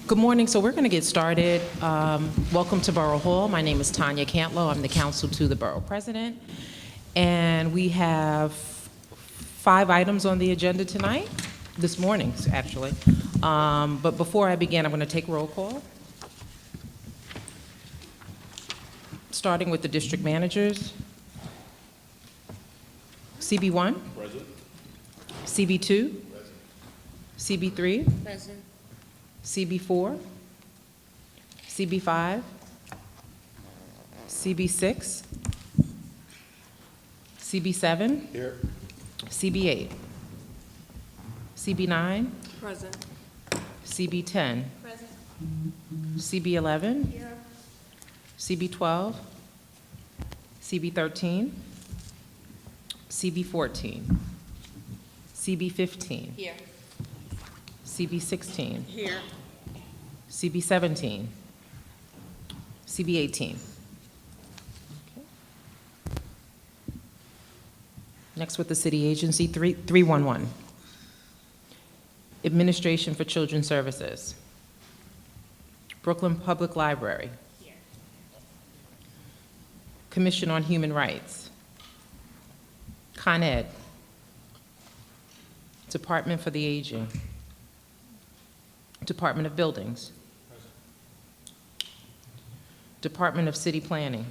Good morning. So we're going to get started. Welcome to Borough Hall. My name is Tanya Cantlow. I'm the counsel to the Borough President. And we have 5 items on the agenda tonight, this morning, actually. But before I begin, I'm going to take roll call. Starting with the district managers. CB1? Present. CB2? Present. CB3? Present. CB4? CB5? CB6? CB7? Here. CB8? CB9? Present. CB10? Present. CB11? Here. CB12? CB13? CB14? CB15? Here. CB16? Here. CB17? CB18? Okay. Next with the city agency, 311. Administration for Children's Services. Brooklyn Public Library. Here. Commission on Human Rights. Con Ed. Department for the Aging. Department of Buildings. Department of City Planning.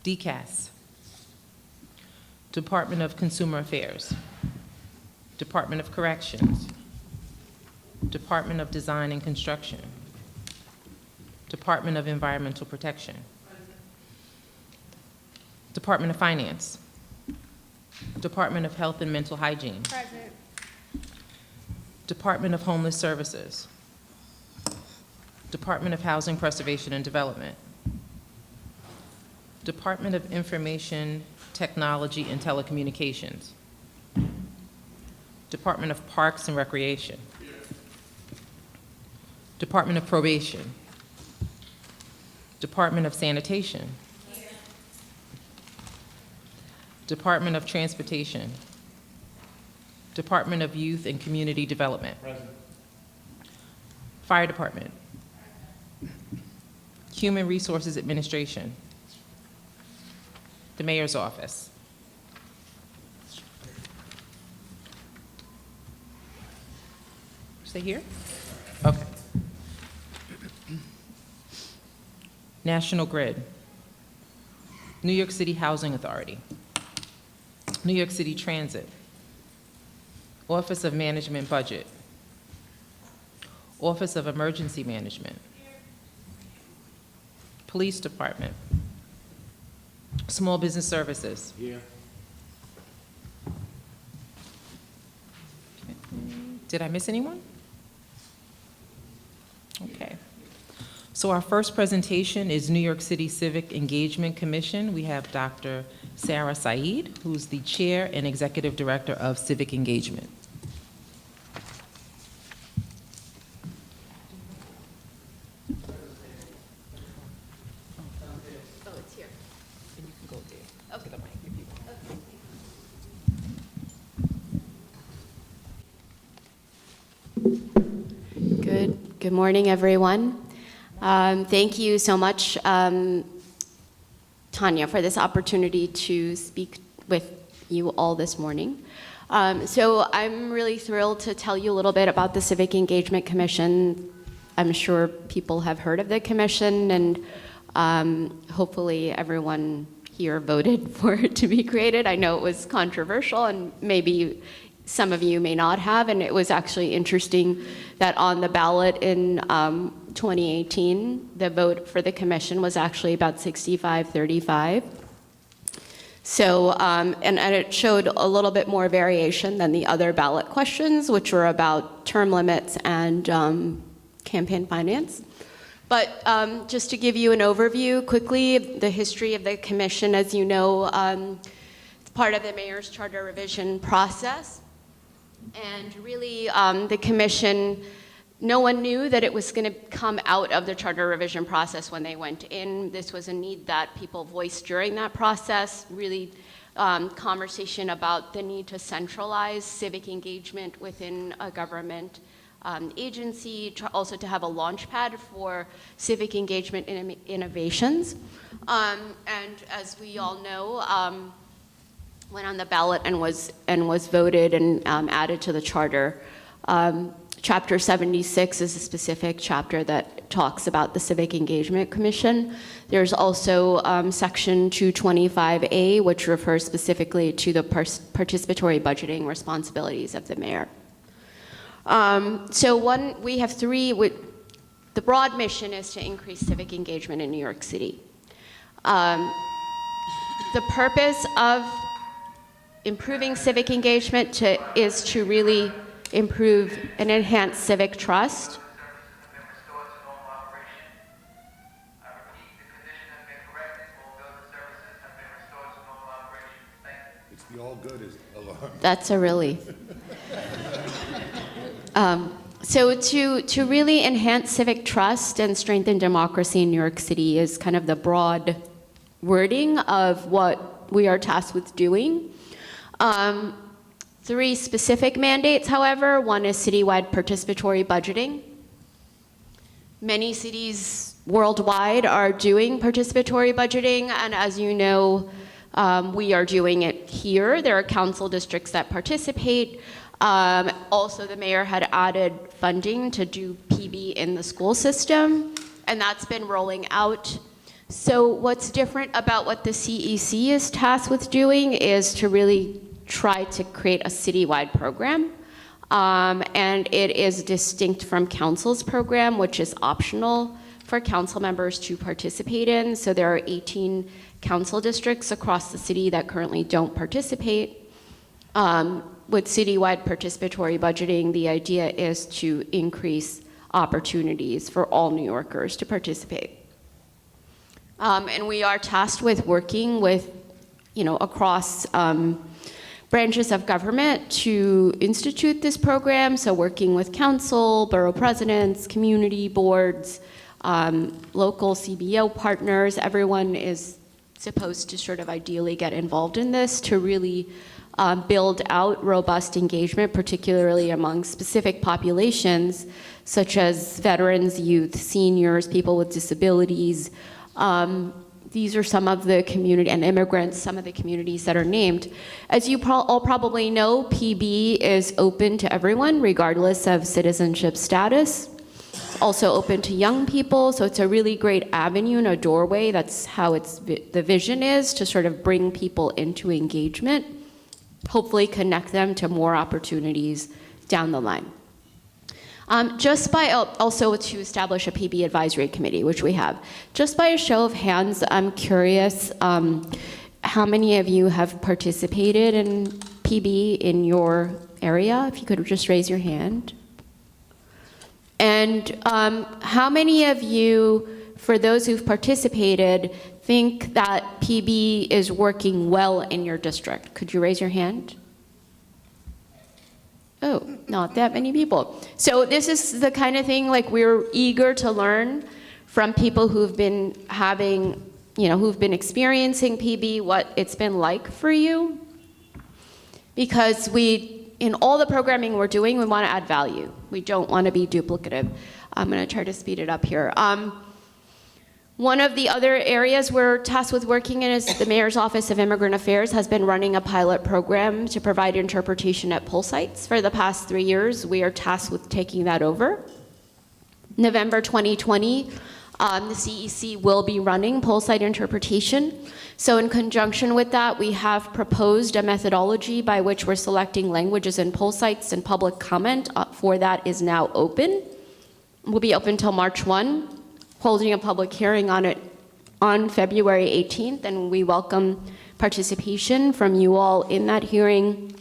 DCAS. Department of Consumer Affairs. Department of Corrections. Department of Design and Construction. Department of Environmental Protection. Department of Finance. Department of Health and Mental Hygiene. Present. Department of Homeless Services. Department of Housing Preservation and Development. Department of Information Technology and Telecommunications. Department of Parks and Recreation. Department of Probation. Department of Sanitation. Department of Transportation. Department of Youth and Community Development. Present. Fire Department. Human Resources Administration. The Mayor's Office. Stay here? Okay. National Grid. New York City Housing Authority. New York City Transit. Office of Management Budget. Office of Emergency Management. Police Department. Small Business Services. Here. Did I miss anyone? Okay. So our first presentation is New York City Civic Engagement Commission. We have Dr. Sarah Saeed, who's the Chair and Executive Director of Civic Engagement. Oh, it's here. And you can go there to the mic if you want. Good morning, everyone. Thank you so much, Tanya, for this opportunity to speak with you all this morning. So I'm really thrilled to tell you a little bit about the Civic Engagement Commission. I'm sure people have heard of the commission, and hopefully everyone here voted for it to be created. I know it was controversial, and maybe some of you may not have, and it was actually interesting that on the ballot in 2018, the vote for the commission was actually about 65-35. So, and it showed a little bit more variation than the other ballot questions, which were about term limits and campaign finance. But just to give you an overview quickly, the history of the commission, as you know, it's part of the mayor's charter revision process. And really, the commission, no one knew that it was going to come out of the charter revision process when they went in. This was a need that people voiced during that process. Really, conversation about the need to centralize civic engagement within a government agency, also to have a launch pad for civic engagement innovations. And as we all know, went on the ballot and was voted and added to the charter. Chapter 76 is a specific chapter that talks about the Civic Engagement Commission. There's also Section 225A, which refers specifically to the participatory budgeting responsibilities of the mayor. We have three. The broad mission is to increase civic engagement in New York City. The purpose of improving civic engagement is to really improve and enhance civic trust. It's the all good is alarm. That's a relief. So to really enhance civic trust and strengthen democracy in New York City is kind of the broad wording of what we are tasked with doing. Three specific mandates, however. One is citywide participatory budgeting. Many cities worldwide are doing participatory budgeting, and as you know, we are doing it here. There are council districts that participate. Also, the mayor had added funding to do PB in the school system, and that's been rolling out. So what's different about what the CEC is tasked with doing is to really try to create a citywide program. And it is distinct from council's program, which is optional for council members to participate in. So there are 18 council districts across the city that currently don't participate. With citywide participatory budgeting, the idea is to increase opportunities for all New Yorkers to participate. And we are tasked with working with, across branches of government to institute this program. So working with council, borough presidents, community boards, local CBO partners, everyone is supposed to sort of ideally get involved in this to really build out robust engagement, particularly among specific populations such as veterans, youth, seniors, people with disabilities. These are some of the community, and immigrants, some of the communities that are named. As you all probably know, PB is open to everyone, regardless of citizenship status. Also open to young people, so it's a really great avenue and a doorway. That's how the vision is, to sort of bring people into engagement, hopefully connect them to more opportunities down the line. Just by also to establish a PB advisory committee, which we have. Just by a show of hands, I'm curious how many of you have participated in PB in your area? If you could just raise your hand. And how many of you, for those who've participated, think that PB is working well in your district? Could you raise your hand? Oh, not that many people. So this is the kind of thing, like, we're eager to learn from people who've been having, who've been experiencing PB, what it's been like for you. Because in all the programming we're doing, we want to add value. We don't want to be duplicative. I'm going to try to speed it up here. One of the other areas we're tasked with working in is the Mayor's Office of Immigrant Affairs has been running a pilot program to provide interpretation at poll sites. For the past 3 years, we are tasked with taking that over. November 2020, the CEC will be running poll site interpretation. So in conjunction with that, we have proposed a methodology by which we're selecting languages in poll sites, and public comment for that is now open. Will be open until March 1. Holding a public hearing on it on February 18th, and we welcome participation from you all in that hearing.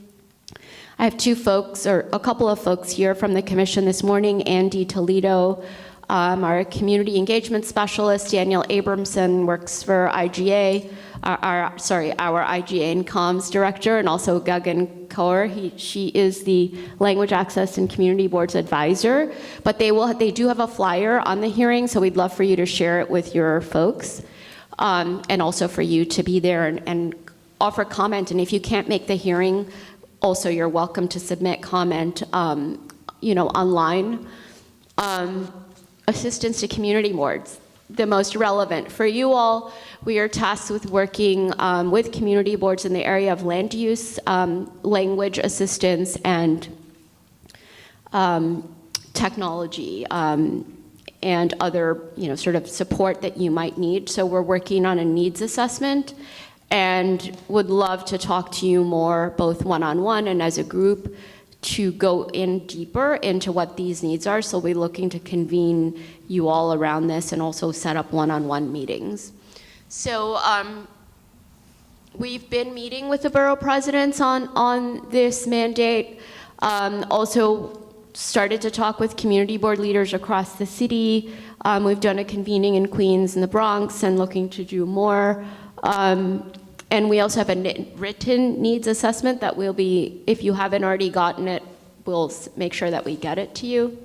I have a couple of folks here from the commission this morning. Andy Toledo, our community engagement specialist. Daniel Abramson works for IGA, our IGA and comms director, and also Gagan Kaur. She is the Language Access and Community Board's advisor. But they do have a flyer on the hearing, so we'd love for you to share it with your folks, and also for you to be there and offer comment, and if you can't make the hearing, also you're welcome to submit comment, online. Assistance to community boards, the most relevant for you all. We are tasked with working with community boards in the area of land use, language assistance, and technology, and other, sort of support that you might need. So we're working on a needs assessment and would love to talk to you more, both one-on-one and as a group, to go in deeper into what these needs are. So we're looking to convene you all around this and also set up one-on-one meetings. So we've been meeting with the borough presidents on this mandate. Also started to talk with community board leaders across the city. We've done a convening in Queens and the Bronx and looking to do more. And we also have a written needs assessment that will be, if you haven't already gotten it, we'll make sure that we get it to you.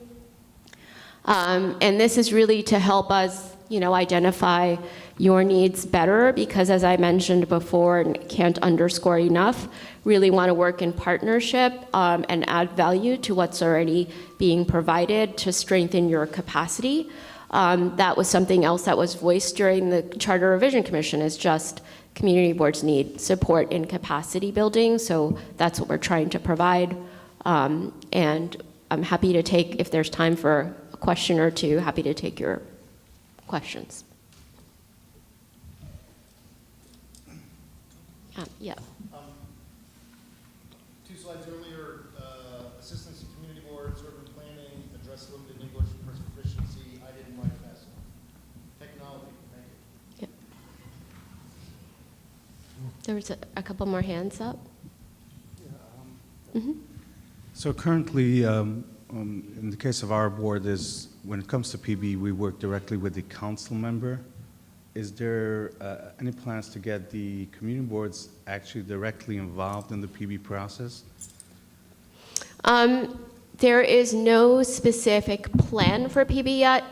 And this is really to help us, identify your needs better, because as I mentioned before and can't underscore enough, really want to work in partnership and add value to what's already being provided to strengthen your capacity. That was something else that was voiced during the Charter Revision Commission, is just community boards need support in capacity building, so that's what we're trying to provide. And I'm happy to take, if there's time for a question or two, happy to take your questions. Yeah. 2 slides earlier, assistance to community boards, urban planning, address limited English proficiency. I didn't write fast enough. Technology, thank you. Yep. There was a couple more hands up. So currently, in the case of our board, is when it comes to PB, we work directly with the council member. Is there any plans to get the community boards actually directly involved in the PB process? There is no specific plan for PB yet.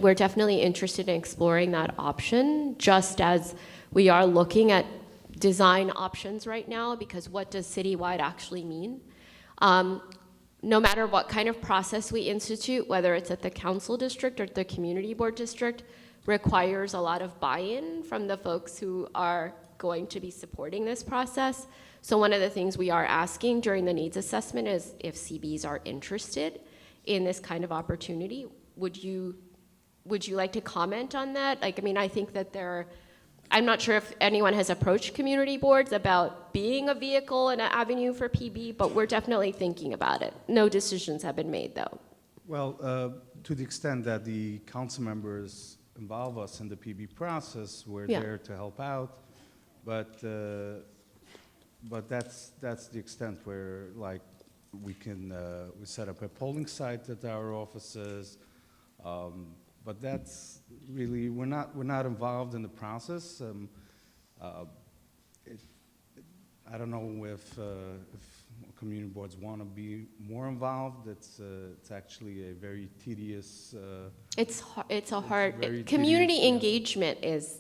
We're definitely interested in exploring that option, just as we are looking at design options right now, because what does citywide actually mean? No matter what kind of process we institute, whether it's at the council district or the community board district, requires a lot of buy-in from the folks who are going to be supporting this process. So one of the things we are asking during the needs assessment is if CBs are interested in this kind of opportunity. Would you like to comment on that? I think that I'm not sure if anyone has approached community boards about being a vehicle and an avenue for PB, but we're definitely thinking about it. No decisions have been made, though. Well, to the extent that the council members involve us in the PB process, we're there to help out, but that's the extent where, like, we set up a polling site at our offices, but that's really, we're not involved in the process. I don't know if community boards want to be more involved. It's actually a very tedious. It's a hard. Community engagement is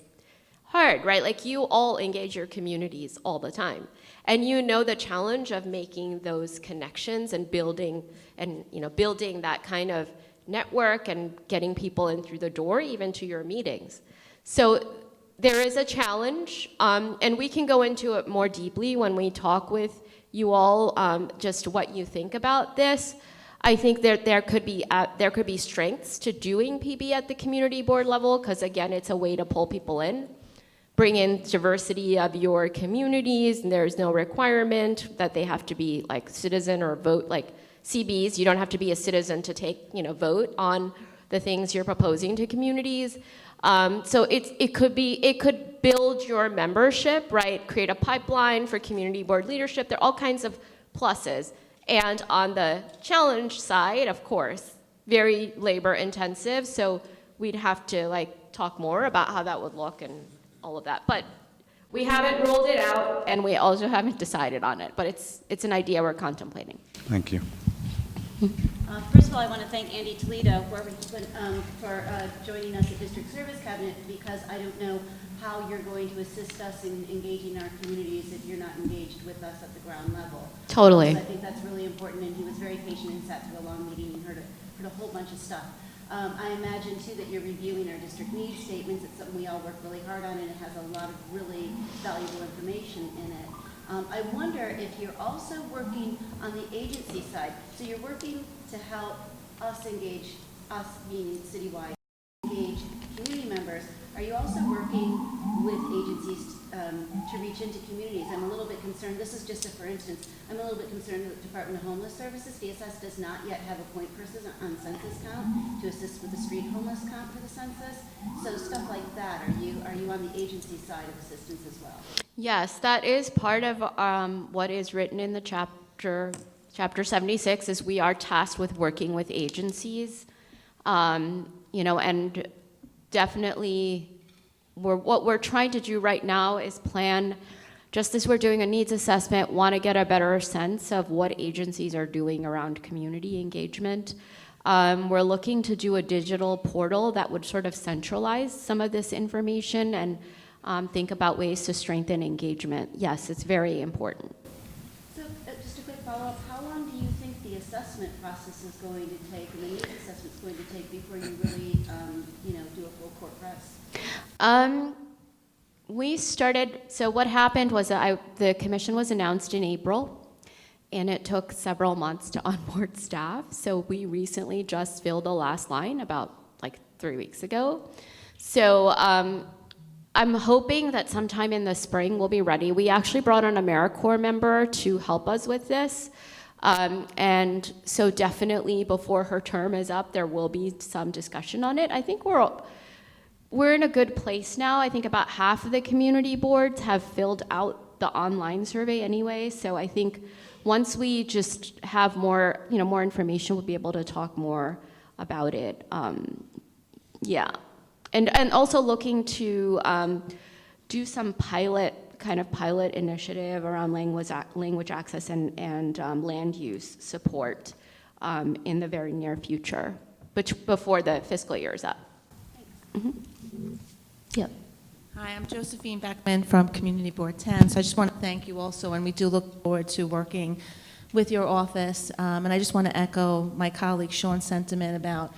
hard, right? Like, you all engage your communities all the time, and the challenge of making those connections and building that kind of network and getting people in through the door, even to your meetings. So there is a challenge, and we can go into it more deeply when we talk with you all, just what you think about this. I think that there could be strengths to doing PB at the community board level, because again, it's a way to pull people in, bring in diversity of your communities, and there's no requirement that they have to be like citizen or vote like CBs. You don't have to be a citizen to take, vote on the things you're proposing to communities. So it could build your membership, right? Create a pipeline for community board leadership. There are all kinds of pluses. And on the challenge side, of course, very labor intensive. So we'd have to talk more about how that would look and all of that. But we haven't ruled it out, and we also haven't decided on it. But it's an idea we're contemplating. Thank you. First of all, I want to thank Andy Toledo, whoever he's been, for joining us at District Service Cabinet, because I don't know how you're going to assist us in engaging our communities if you're not engaged with us at the ground level. Totally. So I think that's really important, and he was very patient and sat through a long meeting and heard a whole bunch of stuff. I imagine, too, that you're reviewing our district needs statements. It's something we all work really hard on, and it has a lot of really valuable information in it. I wonder if you're also working on the agency side. So you're working to help us engage, us being citywide, engage community members. Are you also working with agencies to reach into communities? I'm a little bit concerned. This is just a for instance. I'm a little bit concerned that the Department of Homeless Services, DSS, does not yet have a point person on census count to assist with the street homeless count for the census. So stuff like that. Are you on the agency side of assistance as well? Yes, that is part of what is written in the chapter 76, is we are tasked with working with agencies, and definitely what we're trying to do right now is plan, just as we're doing a needs assessment, want to get a better sense of what agencies are doing around community engagement. We're looking to do a digital portal that would sort of centralize some of this information and think about ways to strengthen engagement. Yes, it's very important. So just a quick follow-up, how long do you think the assessment process is going to take, and the needs assessment is going to take before you really, do a full court press? We started, so what happened was the commission was announced in April, and it took several months to onboard staff. So we recently just filled the last line about 3 weeks ago. So I'm hoping that sometime in the spring we'll be ready. We actually brought on an AmeriCorps member to help us with this. And so definitely before her term is up, there will be some discussion on it. I think we're in a good place now. I think about half of the community boards have filled out the online survey anyway. So I think once we just have more information, we'll be able to talk more about it. Yeah. And also looking to do some pilot initiative around language access and land use support in the very near future, before the fiscal year is up. Mm-hmm. Yep. Hi, I'm Josephine Beckman from Community Board 10. So I just want to thank you also, and we do look forward to working with your office. And I just want to echo my colleague Sean's sentiment about,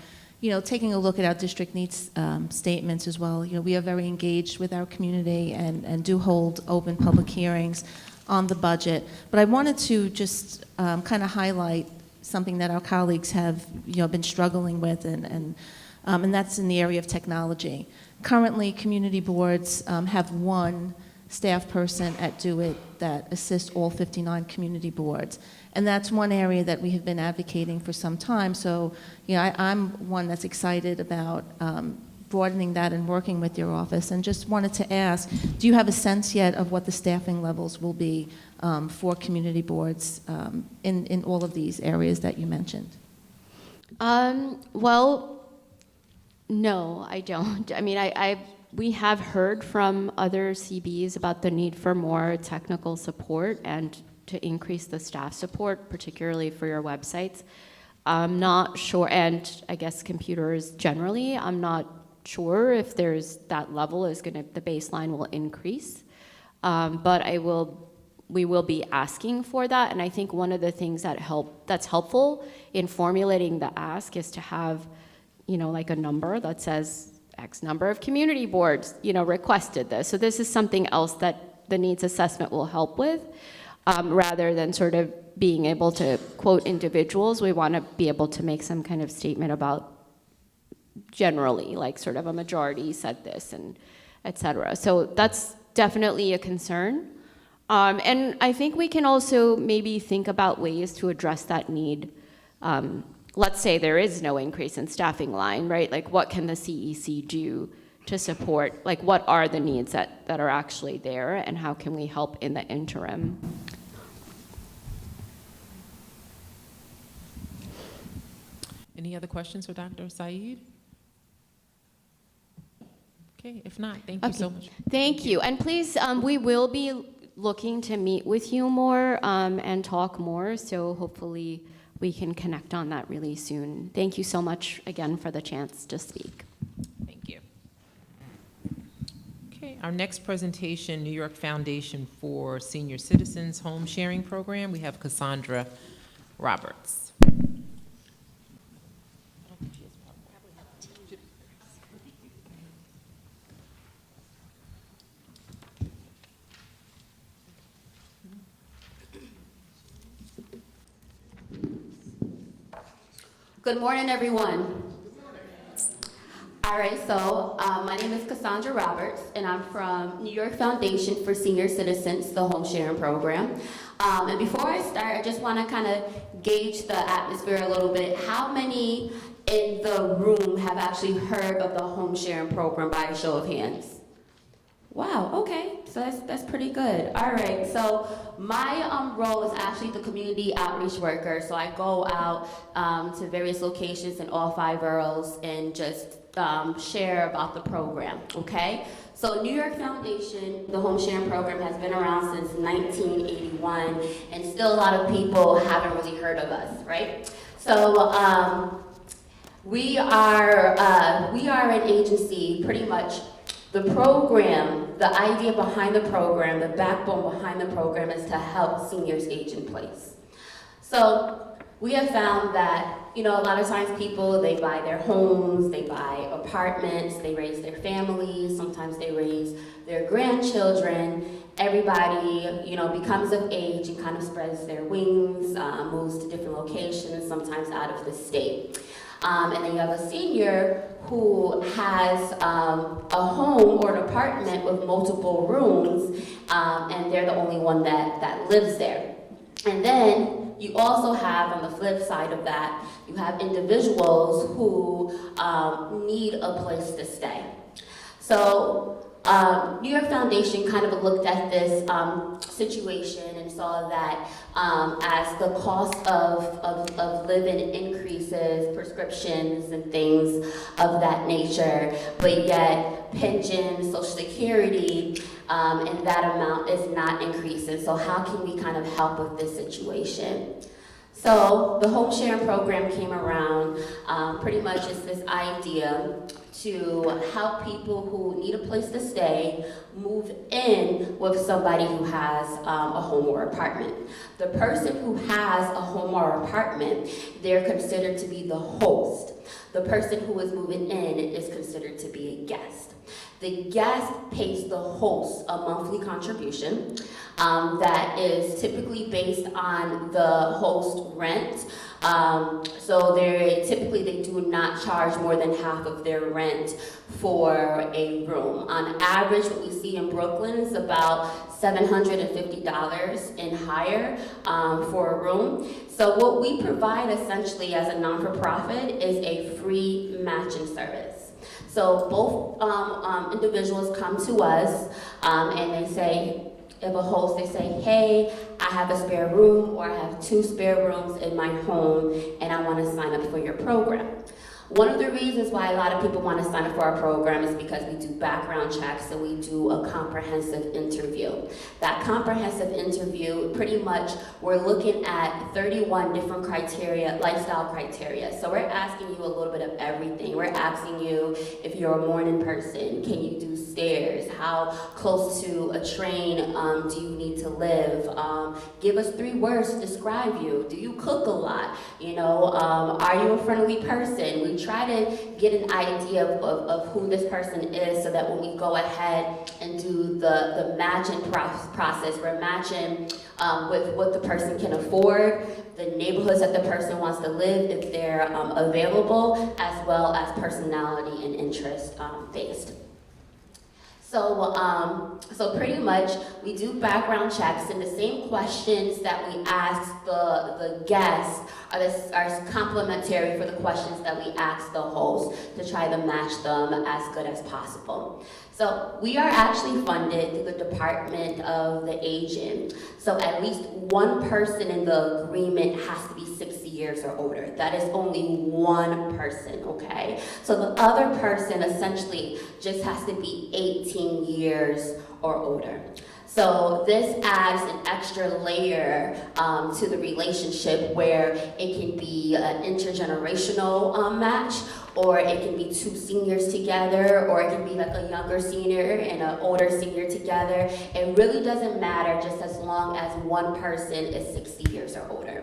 taking a look at our district needs statements as well. We are very engaged with our community and do hold open public hearings on the budget. But I wanted to just kind of highlight something that our colleagues have, been struggling with, and that's in the area of technology. Currently, community boards have one staff person at DoIT that assists all 59 community boards. And that's one area that we have been advocating for some time. So, I'm one that's excited about broadening that and working with your office. And just wanted to ask, do you have a sense yet of what the staffing levels will be for community boards in all of these areas that you mentioned? Well, no, I don't. I mean, we have heard from other CBs about the need for more technical support and to increase the staff support, particularly for your websites. I'm not sure, and I guess computers generally, I'm not sure if that level is the baseline will increase. But we will be asking for that, and I think one of the things that's helpful in formulating the ask is to have a number that says X number of community boards, requested this. So this is something else that the needs assessment will help with, rather than sort of being able to quote individuals. We want to be able to make some kind of statement about generally, sort of a majority said this, and et cetera. So that's definitely a concern. And I think we can also maybe think about ways to address that need. Let's say there is no increase in staffing line, right? What can the CEC do to support? What are the needs that are actually there, and how can we help in the interim? Any other questions for Dr. Saeed? Okay, if not, thank you so much. Thank you. And please, we will be looking to meet with you more and talk more. So hopefully we can connect on that really soon. Thank you so much again for the chance to speak. Thank you. Okay, our next presentation, New York Foundation for Senior Citizens Home Sharing Program. We have Cassandra Roberts. Good morning, everyone. All right, so my name is Cassandra Roberts, and I'm from New York Foundation for Senior Citizens, the Home Sharing Program. And before I start, I just want to kind of gauge the atmosphere a little bit. How many in the room have actually heard of the Home Sharing Program by a show of hands? Wow, okay, so that's pretty good. All right, so my role is actually the community outreach worker. So I go out to various locations in all 5 boroughs and just share about the program, okay? So New York Foundation, the Home Sharing Program, has been around since 1981, and still a lot of people haven't really heard of us, right? So we are an agency, pretty much. The program, the idea behind the program, the backbone behind the program is to help seniors age in place. So we have found that, a lot of times people, they buy their homes, they buy apartments, they raise their families, sometimes they raise their grandchildren. Everybody, becomes of age and kind of spreads their wings, moves to different locations, sometimes out of the state. And then you have a senior who has a home or an apartment with multiple rooms, and they're the only one that lives there. And then you also have, on the flip side of that, you have individuals who need a place to stay. So New York Foundation kind of looked at this situation and saw that as the cost of living increases, prescriptions and things of that nature, but yet pensions, Social Security, and that amount is not increasing. So how can we kind of help with this situation? So the Home Sharing Program came around, pretty much it's this idea to help people who need a place to stay move in with somebody who has a home or apartment. The person who has a home or apartment, they're considered to be the host. The person who is moving in is considered to be a guest. The guest pays the host a monthly contribution that is typically based on the host rent. So typically they do not charge more than half of their rent for a room. On average, what we see in Brooklyn is about $750 and higher for a room. So what we provide essentially as a non-for-profit is a free matching service. So both individuals come to us and they say, if a host, they say, hey, I have a spare room or I have 2 spare rooms in my home and I want to sign up for your program. One of the reasons why a lot of people want to sign up for our program is because we do background checks and we do a comprehensive interview. That comprehensive interview, pretty much, we're looking at 31 different criteria, lifestyle criteria. So we're asking you a little bit of everything. We're asking you if you're a morning person, can you do stairs? How close to a train do you need to live? Give us 3 words to describe you. Do you cook a lot? Are you a friendly person? We try to get an idea of who this person is so that when we go ahead and do the matching process, we're matching with what the person can afford, the neighborhoods that the person wants to live if they're available, as well as personality and interest based. So pretty much we do background checks, and the same questions that we ask the guests are complementary for the questions that we ask the host to try to match them as good as possible. So we are actually funded through the Department of the Aging. So at least one person in the agreement has to be 60 years or older. That is only one person, okay? So the other person essentially just has to be 18 years or older. So this adds an extra layer to the relationship where it can be an intergenerational match, or it can be two seniors together, or it can be like a younger senior and an older senior together. It really doesn't matter, just as long as one person is 60 years or older.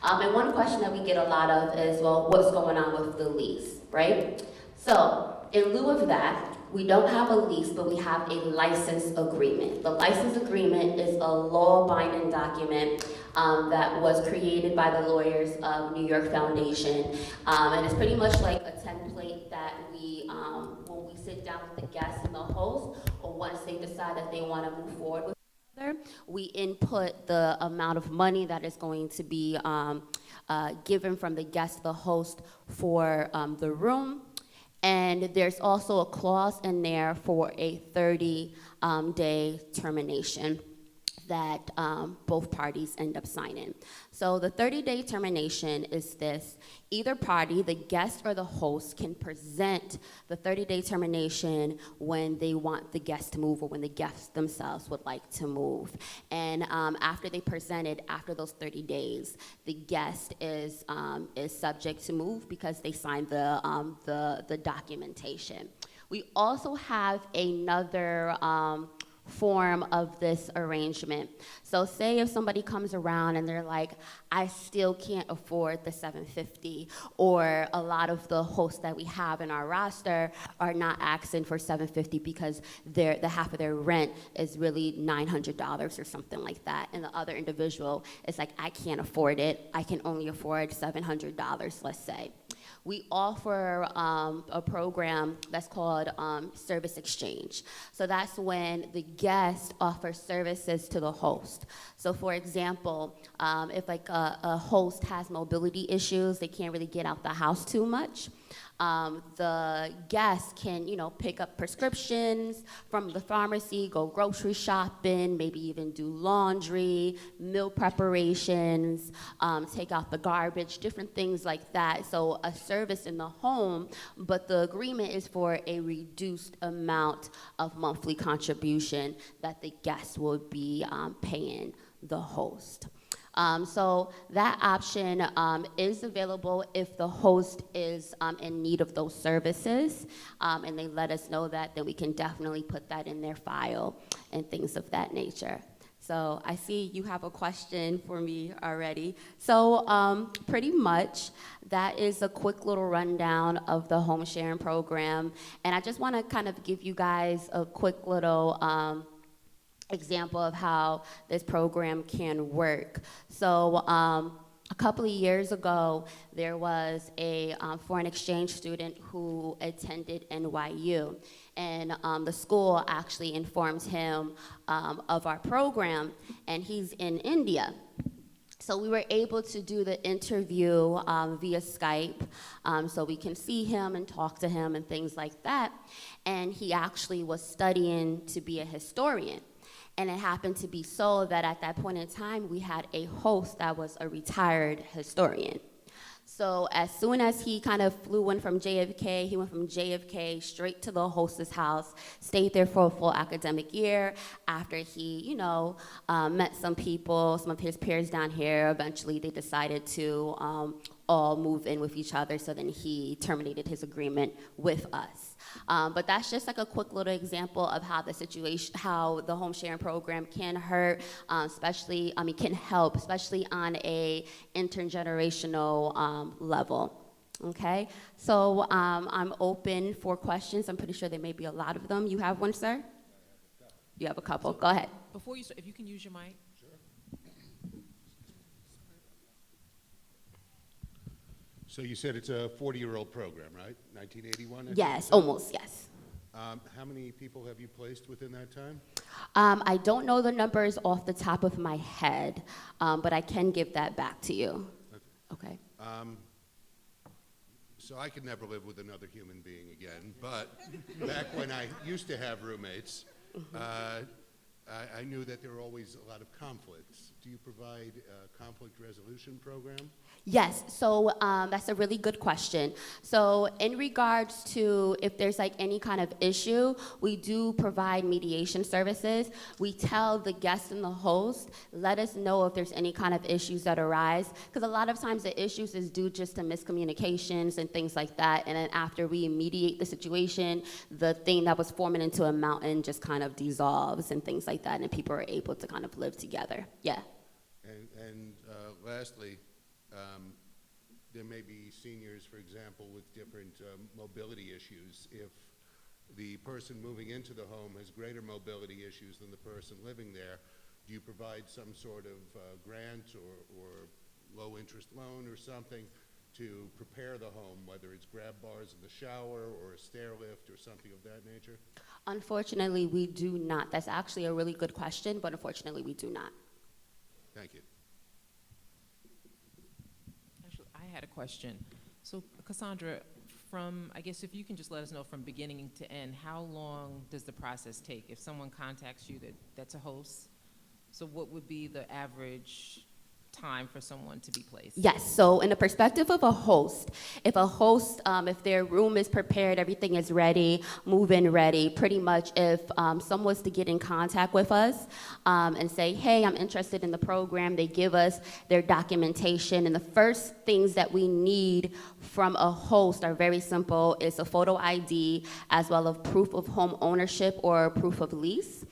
And one question that we get a lot of is, well, what's going on with the lease, right? So in lieu of that, we don't have a lease, but we have a license agreement. The license agreement is a law-binding document that was created by the lawyers of New York Foundation. And it's pretty much like a template that we, when we sit down with the guests and the host, or once they decide that they want to move forward with each other, we input the amount of money that is going to be given from the guest to the host for the room. And there's also a clause in there for a 30-day termination that both parties end up signing. So the 30-day termination is this: either party, the guest or the host, can present the 30-day termination when they want the guest to move, or when the guests themselves would like to move. And after they present it, after those 30 days, the guest is subject to move because they signed the documentation. We also have another form of this arrangement. So say if somebody comes around and they're like, I still can't afford the $750, or a lot of the hosts that we have in our roster are not asking for $750 because the half of their rent is really $900 or something like that, and the other individual is like, I can't afford it, I can only afford $700, let's say. We offer a program that's called Service Exchange. So that's when the guest offers services to the host. So for example, if like a host has mobility issues, they can't really get out the house too much, the guest can, pick up prescriptions from the pharmacy, go grocery shopping, maybe even do laundry, meal preparations, take out the garbage, different things like that. So a service in the home, but the agreement is for a reduced amount of monthly contribution that the guest will be paying the host. So that option is available if the host is in need of those services, and they let us know that, then we can definitely put that in their file and things of that nature. So I see you have a question for me already. So pretty much that is a quick little rundown of the home sharing program, and I just want to kind of give you guys a quick little example of how this program can work. So a couple of years ago, there was a foreign exchange student who attended NYU, and the school actually informed him of our program, and he's in India. So we were able to do the interview via Skype, so we can see him and talk to him and things like that. And he actually was studying to be a historian. And it happened to be so that at that point in time, we had a host that was a retired historian. So as soon as he kind of flew in from JFK, he went from JFK straight to the host's house, stayed there for a full academic year. After he, met some people, some of his peers down here, eventually they decided to all move in with each other, so then he terminated his agreement with us. But that's just like a quick little example of how how the home sharing program can can help, especially on a intergenerational level. Okay, so I'm open for questions. I'm pretty sure there may be a lot of them. You have one, sir? You have a couple. Go ahead. Before you start, if you can use your mic. So you said it's a 40-year-old program, right? 1981? Yes, almost, yes. How many people have you placed within that time? I don't know the numbers off the top of my head, but I can give that back to you. Okay. So I could never live with another human being again, but back when I used to have roommates, I knew that there were always a lot of conflicts. do you provide a conflict resolution program? Yes, so that's a really good question. So in regards to if there's like any kind of issue, we do provide mediation services. We tell the guest and the host, let us know if there's any kind of issues that arise, because a lot of times the issues is due just to miscommunications and things like that, and then after we mediate the situation, the thing that was forming into a mountain just kind of dissolves and things like that, and people are able to kind of live together. Yeah. And lastly, there may be seniors, for example, with different mobility issues. If the person moving into the home has greater mobility issues than the person living there, do you provide some sort of grant or low-interest loan or something to prepare the home, whether it's grab bars in the shower or a stair lift or something of that nature? Unfortunately, we do not. That's actually a really good question, but unfortunately, we do not. Thank you. Actually, I had a question. So Cassandra, I guess if you can just let us know from beginning to end, how long does the process take? If someone contacts you that's a host, so what would be the average time for someone to be placed? Yes, so in the perspective of a host, if their room is prepared, everything is ready, move-in ready, pretty much if someone was to get in contact with us and say, hey, I'm interested in the program, they give us their documentation, and the first things that we need from a host are very simple. It's a photo ID as well as proof of home ownership or proof of lease.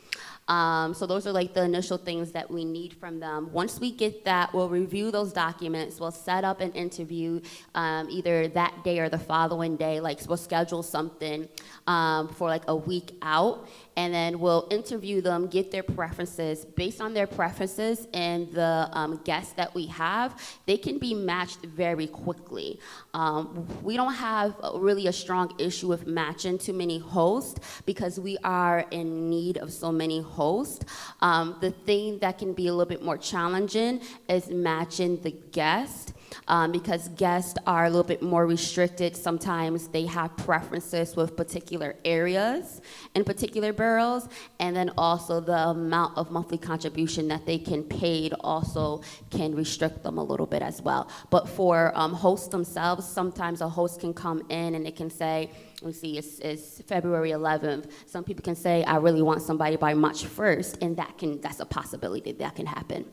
So those are like the initial things that we need from them. Once we get that, we'll review those documents. We'll set up an interview either that day or the following day. Like we'll schedule something for like a week out, and then we'll interview them, get their preferences. Based on their preferences and the guests that we have, they can be matched very quickly. We don't have really a strong issue with matching too many hosts because we are in need of so many hosts. The thing that can be a little bit more challenging is matching the guest. Because guests are a little bit more restricted. Sometimes they have preferences with particular areas in particular boroughs, and then also the amount of monthly contribution that they can pay also can restrict them a little bit as well. But for hosts themselves, sometimes a host can come in and it can say, let me see, it's February 11th. Some people can say, I really want somebody by March 1st, and that's a possibility that can happen.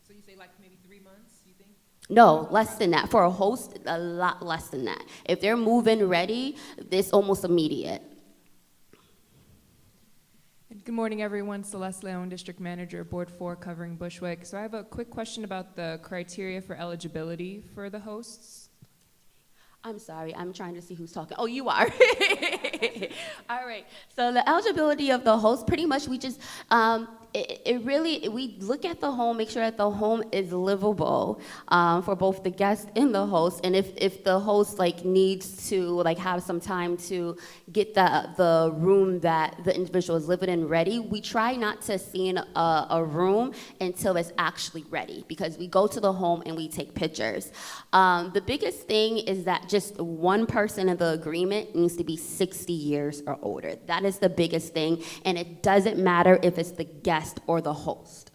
So you say like maybe 3 months, you think? No, less than that. For a host, a lot less than that. If they're move-in ready, it's almost immediate. Good morning, everyone. Celeste Leon, District Manager, Board 4, covering Bushwick. So I have a quick question about the criteria for eligibility for the hosts. I'm sorry, I'm trying to see who's talking. Oh, you are. All right. So the eligibility of the host, pretty much we just, we look at the home, make sure that the home is livable for both the guest and the host. And if the host needs to have some time to get the room that the individual is living in ready, we try not to see a room until it's actually ready, because we go to the home and we take pictures. The biggest thing is that just one person in the agreement needs to be 60 years or older. That is the biggest thing, and it doesn't matter if it's the guest or the host.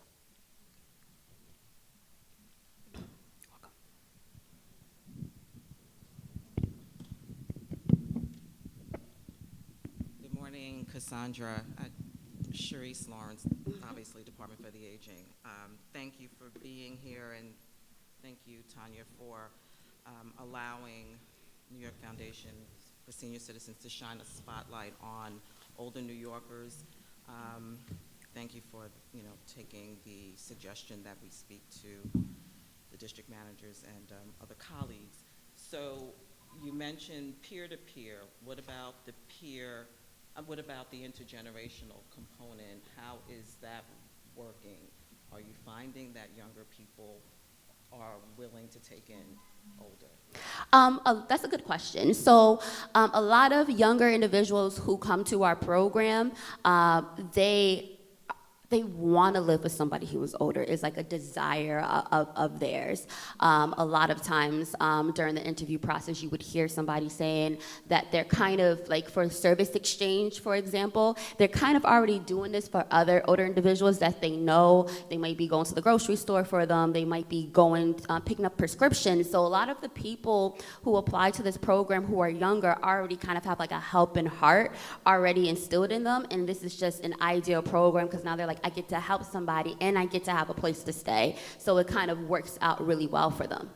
Good morning, Cassandra. Sharice Lawrence, obviously Department for the Aging. Thank you for being here, and thank you, Tanya, for allowing New York Foundation for Senior Citizens to shine a spotlight on older New Yorkers. Thank you for taking the suggestion that we speak to the district managers and other colleagues. So you mentioned peer-to-peer. What about the peer? What about the intergenerational component? How is that working? Are you finding that younger people are willing to take in older? That's a good question. So a lot of younger individuals who come to our program, they they want to live with somebody who is older. It's like a desire of theirs. A lot of times during the interview process, you would hear somebody saying that they're kind of like, for service exchange, for example, they're kind of already doing this for other older individuals that they know. They might be going to the grocery store for them. They might be going, picking up prescriptions. So a lot of the people who apply to this program who are younger already kind of have like a helping heart already instilled in them. And this is just an ideal program because now they're like, I get to help somebody and I get to have a place to stay. So it kind of works out really well for them.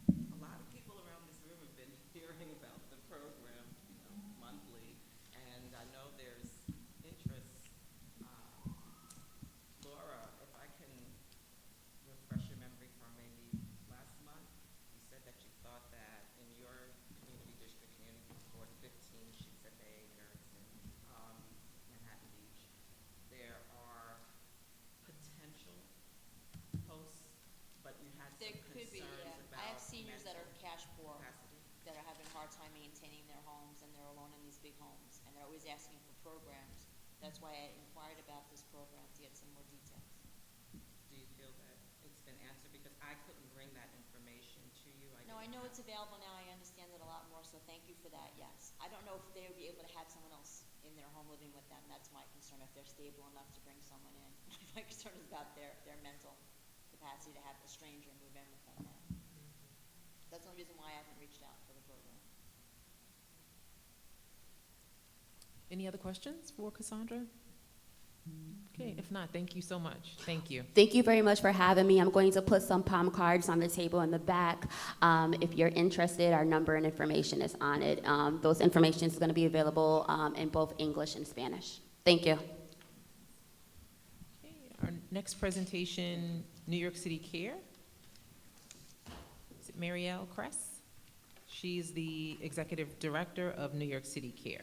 A lot of people around this room have been hearing about the program, monthly, and I know there's interest. Laura, if I can refresh your memory from maybe last month, you said that you thought that in your community district in Ward 15, Sheepshead Bay, Erickson, Manhattan Beach, there are potential posts, but you had some There could be, concerns yeah. about I have seniors that are mental cash poor, capacity. that are having a hard time maintaining their homes, and they're alone in these big homes, and they're always asking for programs. That's why I inquired about this program, to get some more details. Do you feel that it's been answered? Because I couldn't bring that information to you. No, I didn't know have- it's available now, I understand it a lot more, so thank you for that, yes. I don't know if they would be able to have someone else in their home living with them, that's my concern, if they're stable enough to bring someone in. My concern is about their mental capacity to have a stranger move in with them now. That's the only reason why I haven't reached out for the program. Any other questions for Cassandra? Okay, if not, thank you so much. Thank you. Thank you very much for having me. I'm going to put some palm cards on the table in the back. If you're interested, our number and information is on it. Those information is going to be available in both English and Spanish. Thank you. Okay, our next presentation, New York City Care. Is it Marielle Kress? She's the Executive Director of New York City Care.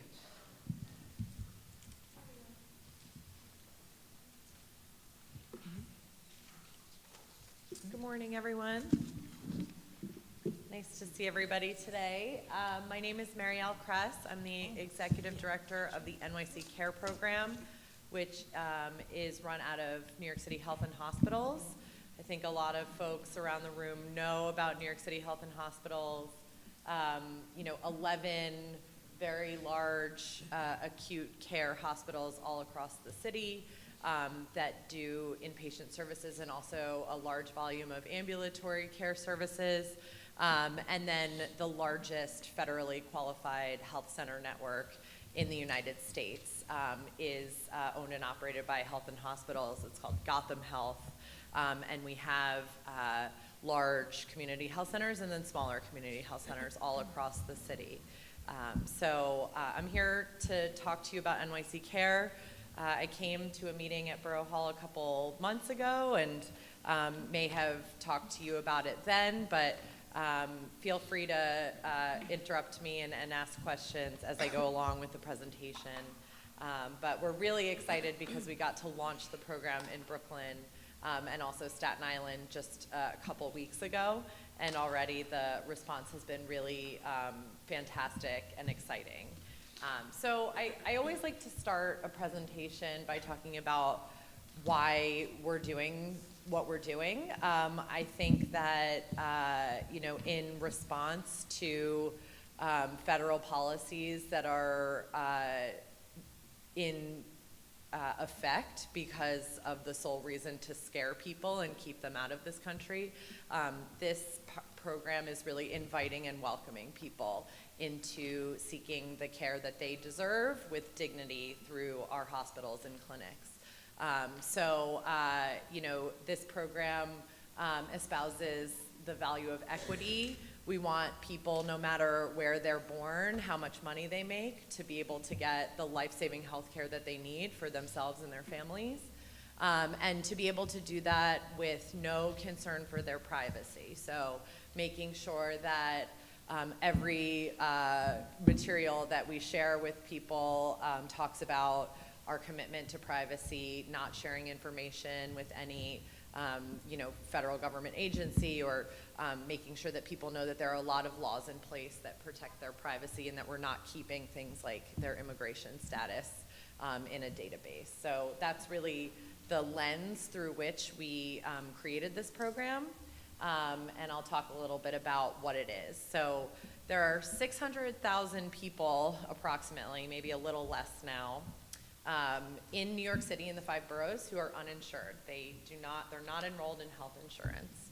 Good morning, everyone. Nice to see everybody today. My name is Marielle Kress. I'm the Executive Director of the NYC Care program, which is run out of New York City Health and Hospitals. I think a lot of folks around the room know about New York City Health and Hospitals. 11 very large acute care hospitals all across the city. That do inpatient services and also a large volume of ambulatory care services. And then the largest federally qualified health center network in the United States is owned and operated by Health and Hospitals. It's called Gotham Health. And we have large community health centers and then smaller community health centers all across the city. So I'm here to talk to you about NYC Care. I came to a meeting at Borough Hall a couple months ago and may have talked to you about it then, but feel free to interrupt me and ask questions as I go along with the presentation. But we're really excited because we got to launch the program in Brooklyn and also Staten Island just a couple weeks ago, and already the response has been really fantastic and exciting. So I always like to start a presentation by talking about why we're doing what we're doing. I think that, in response to federal policies that are in effect because of the sole reason to scare people and keep them out of this country, this program is really inviting and welcoming people into seeking the care that they deserve with dignity through our hospitals and clinics. This program espouses the value of equity. We want people, no matter where they're born, how much money they make, to be able to get the life-saving health care that they need for themselves and their families, and to be able to do that with no concern for their privacy. So making sure that every material that we share with people talks about our commitment to privacy, not sharing information with any federal government agency, or making sure that people know that there are a lot of laws in place that protect their privacy and that we're not keeping things like their immigration status in a database. So that's really the lens through which we created this program. And I'll talk a little bit about what it is. So there are 600,000 people approximately, maybe a little less now, in New York City in the 5 boroughs who are uninsured. They're not enrolled in health insurance.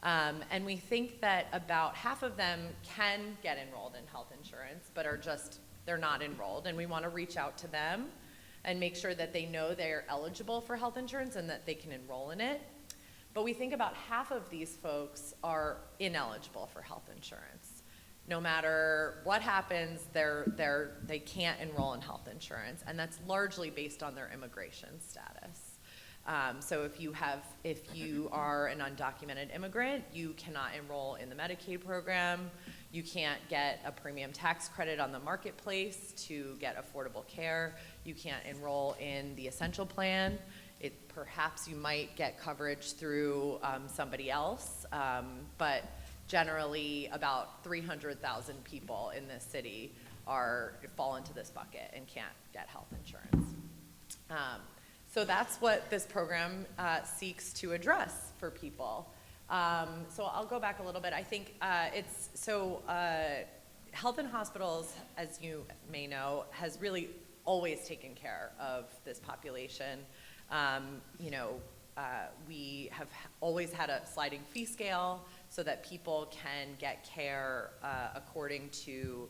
And we think that about half of them can get enrolled in health insurance, but they're not enrolled. And we want to reach out to them and make sure that they know they're eligible for health insurance and that they can enroll in it. But we think about half of these folks are ineligible for health insurance. No matter what happens, they can't enroll in health insurance, and that's largely based on their immigration status. So if you are an undocumented immigrant, you cannot enroll in the Medicaid program. You can't get a premium tax credit on the marketplace to get affordable care. You can't enroll in the essential plan. Perhaps you might get coverage through somebody else, but generally about 300,000 people in this city fall into this bucket and can't get health insurance. So that's what this program seeks to address for people. So I'll go back a little bit. I think Health in Hospitals, as you may know, has really always taken care of this population. We have always had a sliding fee scale so that people can get care according to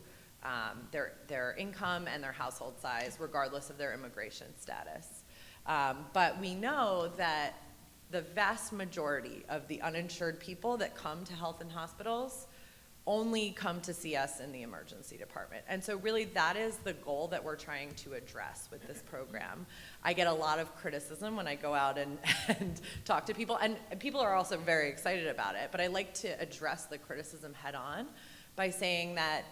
their income and their household size, regardless of their immigration status. But we know that the vast majority of the uninsured people that come to Health in Hospitals only come to see us in the emergency department. And so really that is the goal that we're trying to address with this program. I get a lot of criticism when I go out and talk to people, and people are also very excited about it, but I like to address the criticism head on by saying that,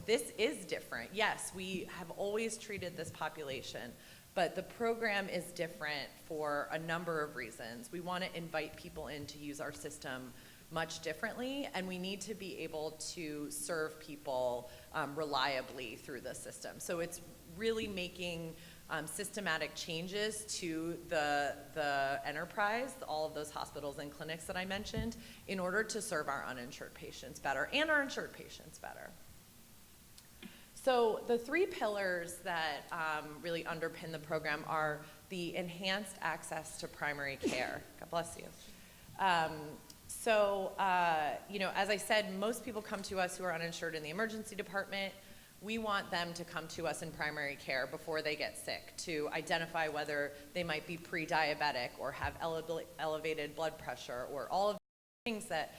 this is different. Yes, we have always treated this population, but the program is different for a number of reasons. We want to invite people in to use our system much differently, and we need to be able to serve people reliably through the system. So it's really making systematic changes to the enterprise, all of those hospitals and clinics that I mentioned, in order to serve our uninsured patients better and our insured patients better. So the 3 pillars that really underpin the program are the enhanced access to primary care. God bless you. As I said, most people come to us who are uninsured in the emergency department. We want them to come to us in primary care before they get sick to identify whether they might be pre-diabetic or have elevated blood pressure, or all of the things that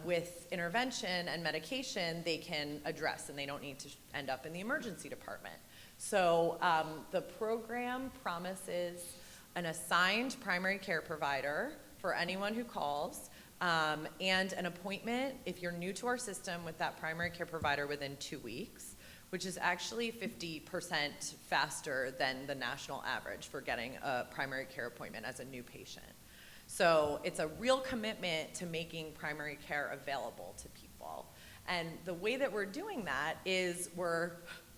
with intervention and medication they can address, and they don't need to end up in the emergency department. So the program promises an assigned primary care provider for anyone who calls, and an appointment if you're new to our system with that primary care provider within 2 weeks, which is actually 50% faster than the national average for getting a primary care appointment as a new patient. So it's a real commitment to making primary care available to people. And the way that we're doing that is we're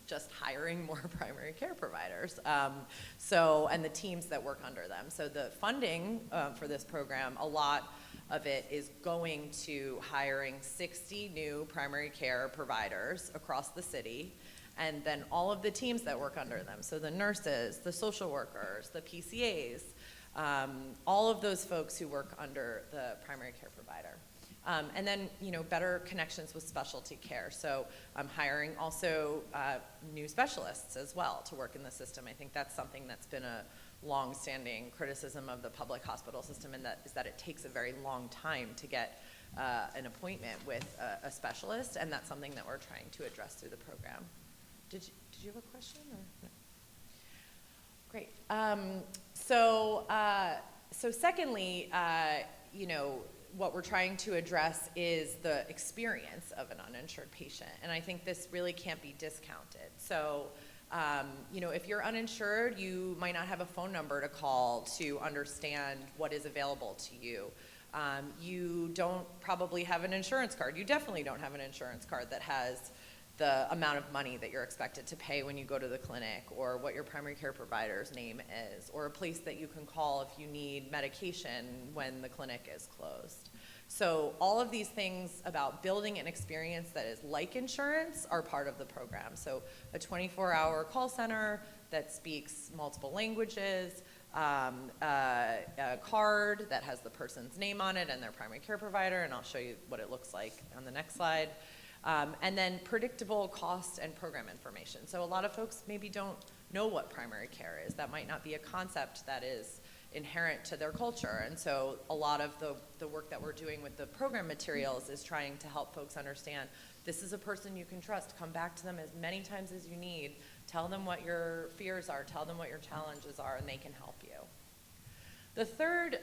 just hiring more primary care providers, and the teams that work under them. So the funding for this program, a lot of it is going to hiring 60 new primary care providers across the city, and then all of the teams that work under them. So the nurses, the social workers, the PCAs, all of those folks who work under the primary care provider. And then, better connections with specialty care. So I'm hiring also new specialists as well to work in the system. I think that's something that's been a long-standing criticism of the public hospital system, and that is that it takes a very long time to get an appointment with a specialist, and that's something that we're trying to address through the program. Did you have a question? Or no? Great. So secondly, what we're trying to address is the experience of an uninsured patient, and I think this really can't be discounted. So You know, if you're uninsured, you might not have a phone number to call to understand what is available to you. You don't probably have an insurance card. You definitely don't have an insurance card that has the amount of money that you're expected to pay when you go to the clinic, or what your primary care provider's name is, or a place that you can call if you need medication when the clinic is closed. So all of these things about building an experience that is like insurance are part of the program. So a 24-hour call center that speaks multiple languages, a card that has the person's name on it and their primary care provider, and I'll show you what it looks like on the next slide. And then predictable cost and program information. So a lot of folks maybe don't know what primary care is. That might not be a concept that is inherent to their culture. And so a lot of the work that we're doing with the program materials is trying to help folks understand this is a person you can trust. Come back to them as many times as you need. Tell them what your fears are. Tell them what your challenges are, and they can help you. The third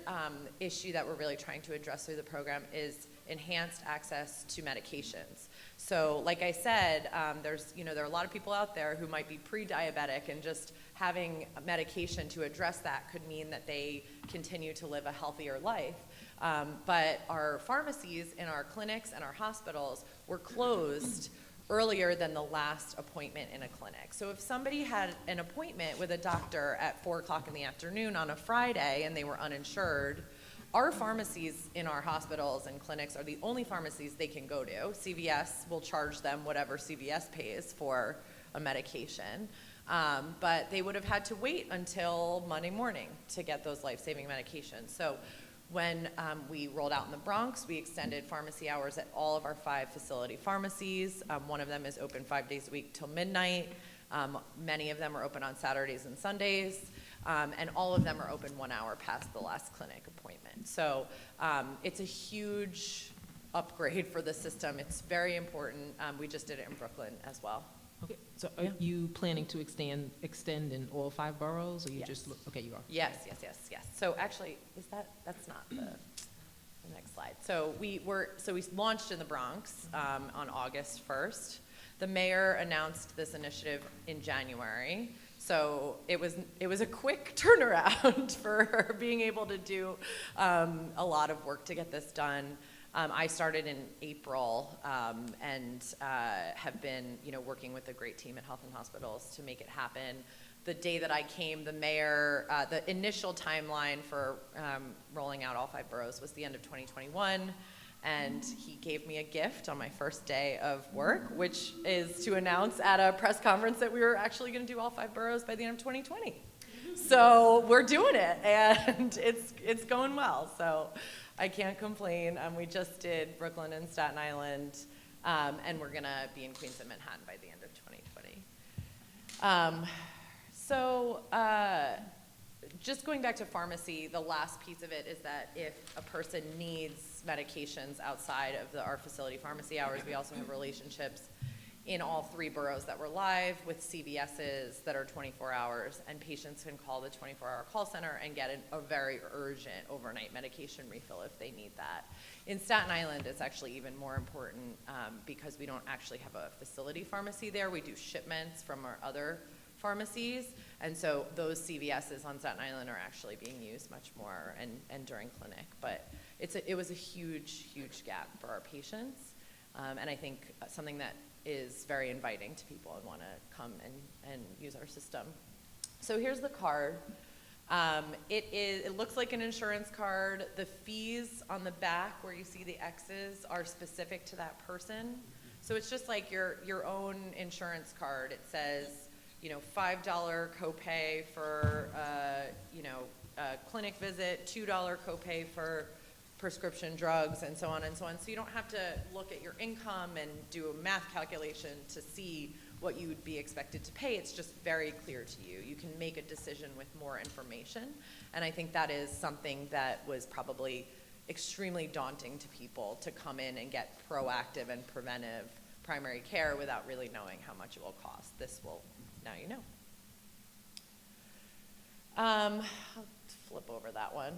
issue that we're really trying to address through the program is enhanced access to medications. So like I said, there are a lot of people out there who might be pre-diabetic, and just having medication to address that could mean that they continue to live a healthier life. But our pharmacies in our clinics and our hospitals were closed earlier than the last appointment in a clinic. So if somebody had an appointment with a doctor at 4 o'clock in the afternoon on a Friday and they were uninsured, our pharmacies in our hospitals and clinics are the only pharmacies they can go to. CVS will charge them whatever CVS pays for a medication, but they would have had to wait until Monday morning to get those life-saving medications. So when we rolled out in the Bronx, we extended pharmacy hours at all of our 5 facility pharmacies. One of them is open 5 days a week till midnight. Many of them are open on Saturdays and Sundays. And all of them are open 1 hour past the last clinic appointment. So it's a huge upgrade for the system. It's very important. We just did it in Brooklyn as well. Okay, so are you planning to extend in all 5 boroughs, or you Yes. just, okay, you are? Yes. So actually, that's not the next slide. So we launched in the Bronx on August 1st. The mayor announced this initiative in January. So it was a quick turnaround for being able to do a lot of work to get this done. I started in April and have been, working with a great team at Health and Hospitals to make it happen. The day that I came, the mayor, the initial timeline for rolling out all 5 boroughs was the end of 2021. And he gave me a gift on my first day of work, which is to announce at a press conference that we were actually going to do all 5 boroughs by the end of 2020. So we're doing it, and it's going well. So I can't complain. We just did Brooklyn and Staten Island, and we're going to be in Queens and Manhattan by the end of 2020. Just going back to pharmacy, the last piece of it is that if a person needs medications outside of our facility pharmacy hours, we also have relationships in all 3 boroughs that were live with CVS's that are 24 hours, and patients can call the 24-hour call center and get a very urgent overnight medication refill if they need that. In Staten Island, it's actually even more important because we don't actually have a facility pharmacy there. We do shipments from our other pharmacies, and so those CVS's on Staten Island are actually being used much more and during clinic. But it was a huge gap for our patients, and I think something that is very inviting to people and want to come and use our system. So here's the card. It looks like an insurance card. The fees on the back where you see the X's are specific to that person. So it's just like your own insurance card. It says, $5 copay for, a clinic visit, $2 copay for prescription drugs, and so on and so on. So you don't have to look at your income and do a math calculation to see what you would be expected to pay. It's just very clear to you. You can make a decision with more information. And I think that is something that was probably extremely daunting to people, to come in and get proactive and preventive primary care without really knowing how much it will cost. This will, now you know. I'll flip over that one.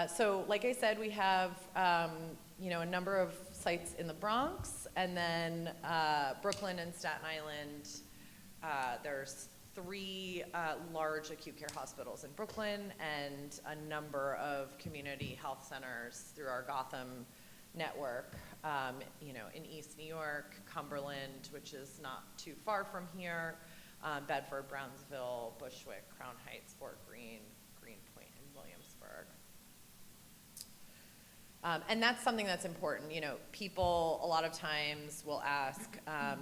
So like I said, we have a number of sites in the Bronx, and then Brooklyn and Staten Island. There's 3 large acute care hospitals in Brooklyn and a number of community health centers through our Gotham network, in East New York, Cumberland, which is not too far from here, Bedford, Brownsville, Bushwick, Crown Heights, Fort Greene, Greenpoint, and Williamsburg. And that's something that's important. People a lot of times will ask,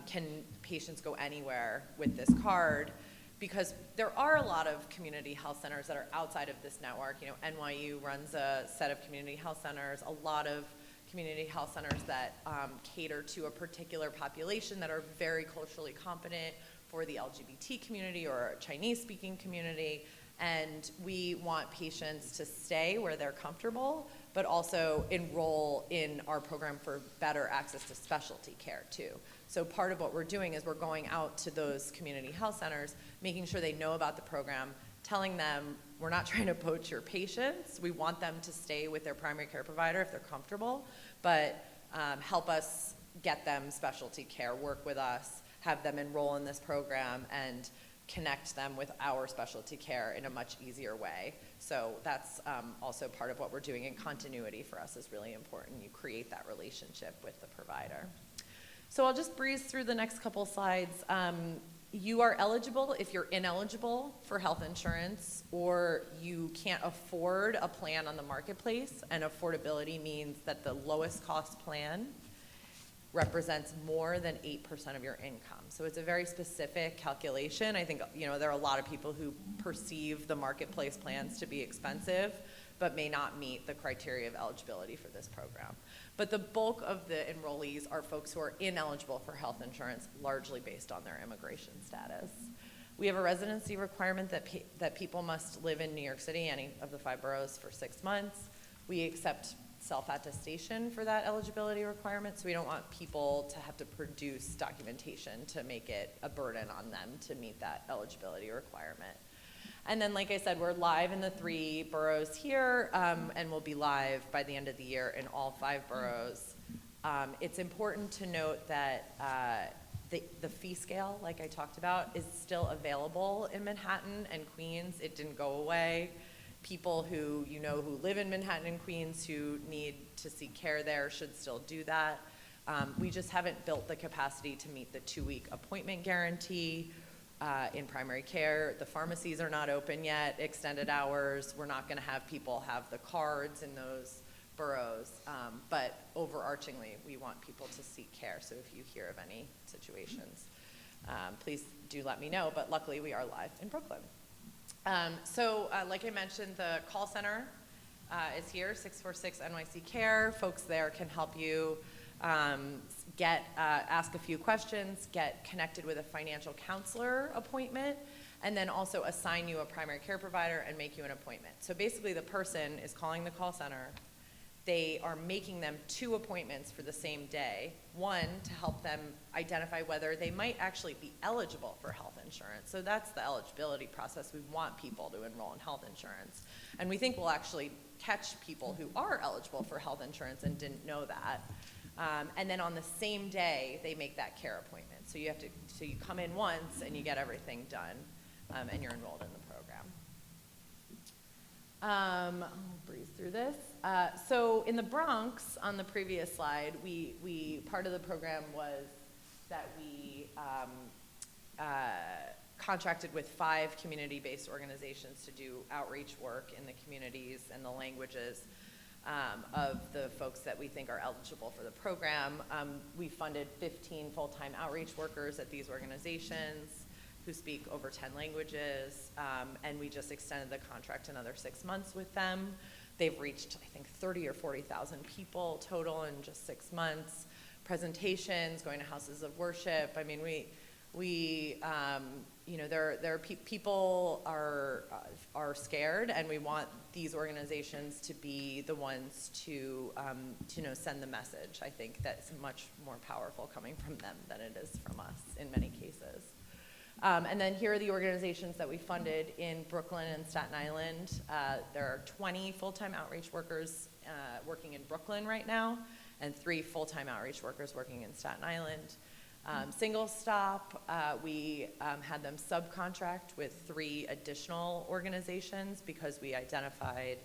can patients go anywhere with this card? Because there are a lot of community health centers that are outside of this network. NYU runs a set of community health centers, a lot of community health centers that cater to a particular population that are very culturally competent for the LGBT community or Chinese-speaking community. And we want patients to stay where they're comfortable, but also enroll in our program for better access to specialty care too. So part of what we're doing is we're going out to those community health centers, making sure they know about the program, telling them we're not trying to poach your patients. We want them to stay with their primary care provider if they're comfortable, but help us get them specialty care, work with us, have them enroll in this program, and connect them with our specialty care in a much easier way. So that's also part of what we're doing, and continuity for us is really important. You create that relationship with the provider. So I'll just breeze through the next couple slides. You are eligible if you're ineligible for health insurance or you can't afford a plan on the marketplace, and affordability means that the lowest cost plan represents more than 8% of your income. So it's a very specific calculation. I think, there are a lot of people who perceive the marketplace plans to be expensive, but may not meet the criteria of eligibility for this program. But the bulk of the enrollees are folks who are ineligible for health insurance, largely based on their immigration status. We have a residency requirement that people must live in New York City, any of the 5 boroughs, for 6 months. We accept self-attestation for that eligibility requirement, so we don't want people to have to produce documentation to make it a burden on them to meet that eligibility requirement. And then, like I said, we're live in the 3 boroughs here, and we'll be live by the end of the year in all 5 boroughs. It's important to note that the fee scale, like I talked about, is still available in Manhattan and Queens. It didn't go away. People who who live in Manhattan and Queens who need to seek care there should still do that. We just haven't built the capacity to meet the 2-week appointment guarantee in primary care. The pharmacies are not open yet, extended hours. We're not going to have people have the cards in those boroughs. But overarchingly, we want people to seek care. So if you hear of any situations, please do let me know. But luckily, we are live in Brooklyn. Like I mentioned, the call center is here, 646 NYC Care. Folks there can help you ask a few questions, get connected with a financial counselor appointment, and then also assign you a primary care provider and make you an appointment. So basically the person is calling the call center. They are making them 2 appointments for the same day. One, to help them identify whether they might actually be eligible for health insurance. So that's the eligibility process. We want people to enroll in health insurance. And we think we'll actually catch people who are eligible for health insurance and didn't know that. And then on the same day, they make that care appointment. So you come in once and you get everything done, and you're enrolled in the program. I'll breeze through this. So in the Bronx, on the previous slide, part of the program was that we contracted with 5 community-based organizations to do outreach work in the communities and the languages of the folks that we think are eligible for the program. We funded 15 full-time outreach workers at these organizations who speak over 10 languages, and we just extended the contract another 6 months with them. They've reached, I think, 30 or 40,000 people total in just 6 months. Presentations, going to houses of worship. I mean, people are scared, and we want these organizations to be the ones to send the message. I think that's much more powerful coming from them than it is from us in many cases. And then here are the organizations that we funded in Brooklyn and Staten Island. There are 20 full-time outreach workers working in Brooklyn right now, and 3 full-time outreach workers working in Staten Island. Single Stop, we had them subcontract with 3 additional organizations because we identified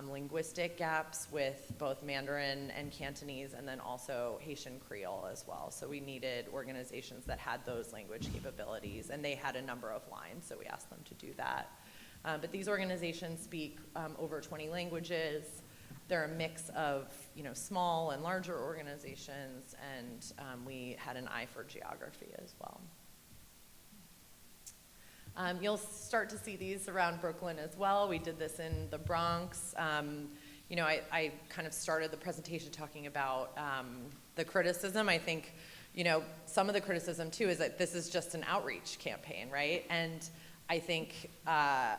linguistic gaps with both Mandarin and Cantonese, and then also Haitian Creole as well. So we needed organizations that had those language capabilities, and they had a number of lines, so we asked them to do that. But these organizations speak over 20 languages. They're a mix of, small and larger organizations, and we had an eye for geography as well. You'll start to see these around Brooklyn as well. We did this in the Bronx. I kind of started the presentation talking about the criticism. I think, some of the criticism too is that this is just an outreach campaign, right? And I think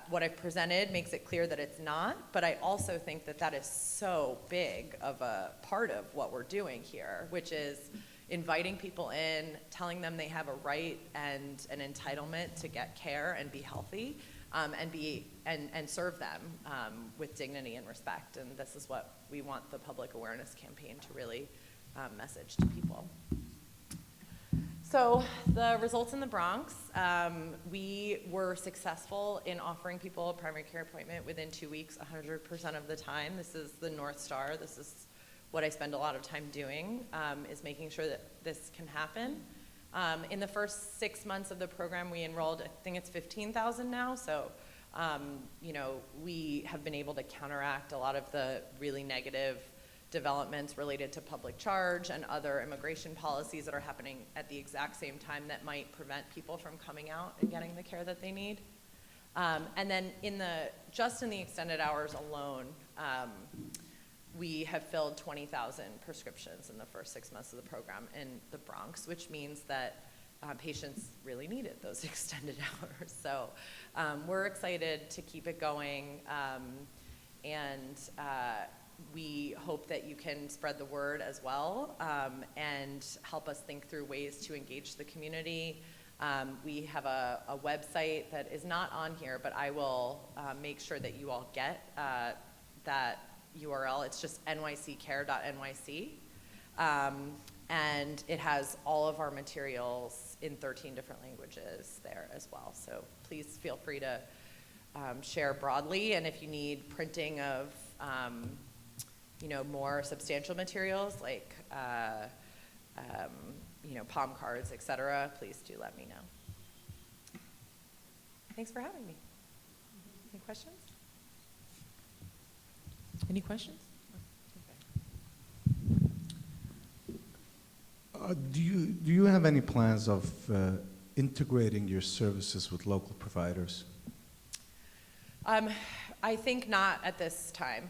what I've presented makes it clear that it's not, but I also think that that is so big of a part of what we're doing here, which is inviting people in, telling them they have a right and an entitlement to get care and be healthy, and serve them with dignity and respect. And this is what we want the public awareness campaign to really message to people. So the results in the Bronx, we were successful in offering people a primary care appointment within 2 weeks, 100% of the time. This is the North Star. This is what I spend a lot of time doing, is making sure that this can happen. In the first 6 months of the program, we enrolled, I think it's 15,000 now, so we have been able to counteract a lot of the really negative developments related to public charge and other immigration policies that are happening at the exact same time that might prevent people from coming out and getting the care that they need. And then just in the extended hours alone, we have filled 20,000 prescriptions in the first 6 months of the program in the Bronx, which means that patients really needed those extended hours. So we're excited to keep it going, and we hope that you can spread the word as well, and help us think through ways to engage the community. We have a website that is not on here, but I will make sure that you all get that URL. It's just nyccare.nyc. And it has all of our materials in 13 different languages there as well. So please feel free to share broadly. And if you need printing of more substantial materials like palm cards, etc., please do let me know. Thanks for having me. Any questions? Any questions? Do you have any plans of integrating your services with local providers? I think not at this time,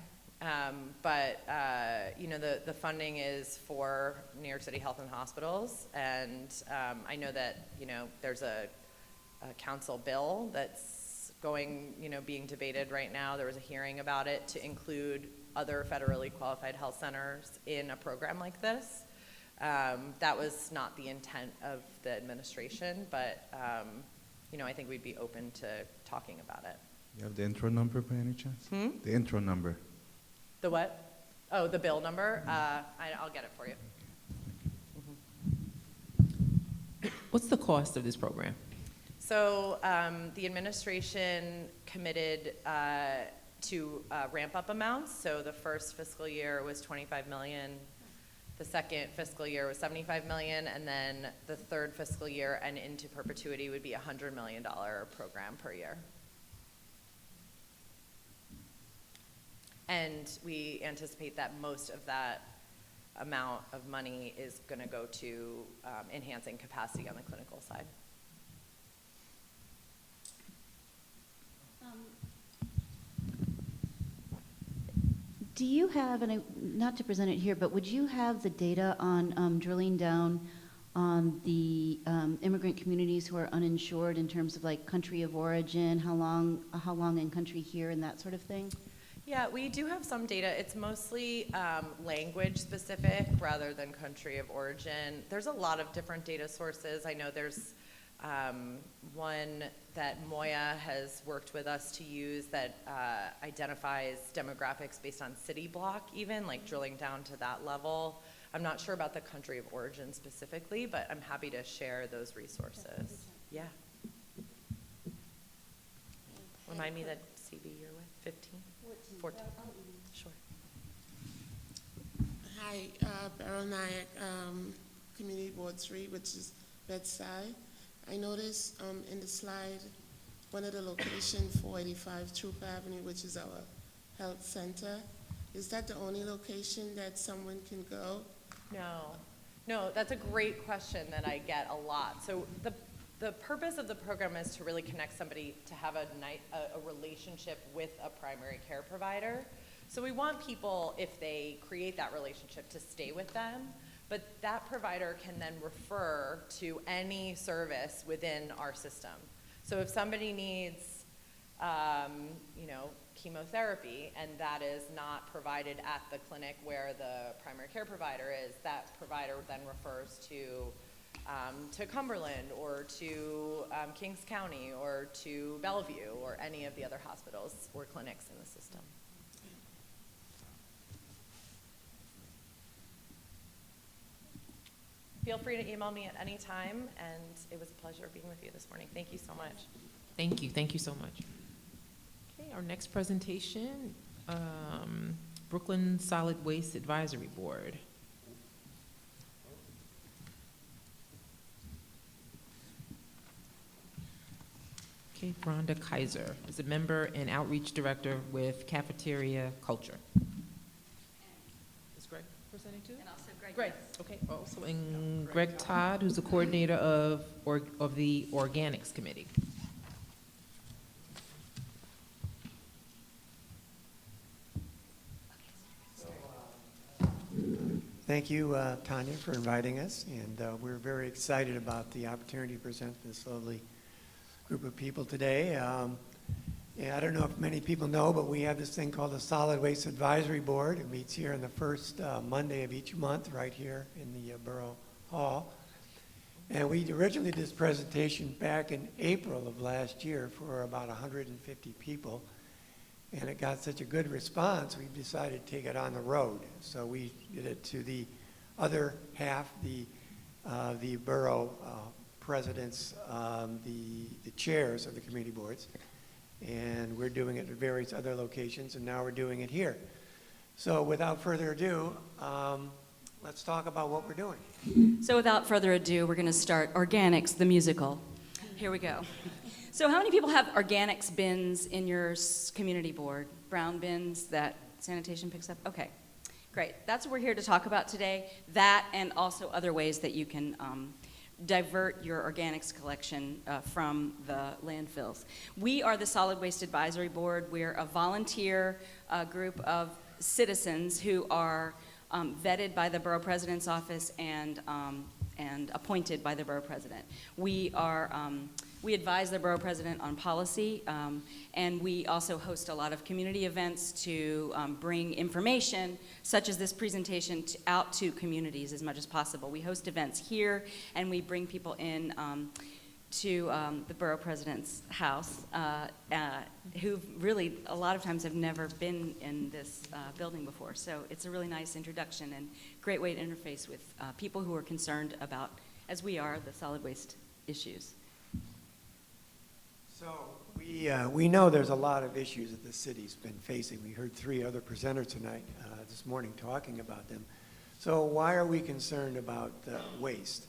but the funding is for New York City Health and Hospitals, and I know that there's a council bill that's being debated right now. There was a hearing about it to include other federally qualified health centers in a program like this. That was not the intent of the administration, but I think we'd be open to talking about it. You have the intro number by any chance? The intro number. The what? Oh, the bill number? I'll get it for you. What's the cost of this program? So the administration committed to ramp up amounts. So the first fiscal year was $25 million. The second fiscal year was $75 million, and then the third fiscal year and into perpetuity would be a $100 million program per year. And we anticipate that most of that amount of money is going to go to enhancing capacity on the clinical side. Do you have, and not to present it here, but would you have the data on drilling down on the immigrant communities who are uninsured in terms of like country of origin, how long in country here, and that sort of thing? Yeah, we do have some data. It's mostly language specific rather than country of origin. There's a lot of different data sources. I know there's one that Moya has worked with us to use that identifies demographics based on city block even, like drilling down to that level. I'm not sure about the country of origin specifically, but I'm happy to share those resources. Yeah. Remind me that CB you're with, 15? 14. Sure. Hi, Beryl Nayak, Community Board 3, which is Bedside. I noticed in the slide, one of the locations, 485 Troop Avenue, which is our health center. Is that the only location that someone can go? No, that's a great question that I get a lot. So the purpose of the program is to really connect somebody to have a relationship with a primary care provider. So we want people, if they create that relationship, to stay with them, but that provider can then refer to any service within our system. So if somebody needs, chemotherapy, and that is not provided at the clinic where the primary care provider is, that provider then refers to Cumberland or to Kings County or to Bellevue or any of the other hospitals or clinics in the system. Feel free to email me at any time, and it was a pleasure being with you this morning. Thank you so much. Thank you. Thank you so much. Okay, our next presentation, Brooklyn Solid Waste Advisory Board. Okay, Rhonda Kaiser is a member and outreach director with Cafeteria Culture. Is Greg presenting too? And also Greg. Greg, okay, also, and Greg Todd, who's the coordinator of the Organics Committee. Thank you, Tanya, for inviting us, and we're very excited about the opportunity to present this lovely group of people today. Yeah, I don't know if many people know, but we have this thing called the Solid Waste Advisory Board. It meets here on the first Monday of each month, right here in the Borough Hall. And we originally did this presentation back in April of last year for about 150 people. And it got such a good response, we decided to take it on the road. So we did it to the other half, the borough presidents, the chairs of the community boards. And we're doing it at various other locations, and now we're doing it here. So without further ado, let's talk about what we're doing. So without further ado, we're going to start Organics, the musical. Here we go. So how many people have organics bins in your community board? Brown bins that sanitation picks up? Okay, great. That's what we're here to talk about today. That and also other ways that you can divert your organics collection from the landfills. We are the Solid Waste Advisory Board. We're a volunteer group of citizens who are vetted by the Borough President's office and appointed by the Borough President. We advise the Borough President on policy, and we also host a lot of community events to bring information, such as this presentation, out to communities as much as possible. We host events here, and we bring people in to the Borough President's house, who really, a lot of times, have never been in this building before. So it's a really nice introduction and great way to interface with people who are concerned about, as we are, the solid waste issues. So we know there's a lot of issues that the city's been facing. We heard 3 other presenters tonight, this morning, talking about them. So why are we concerned about waste?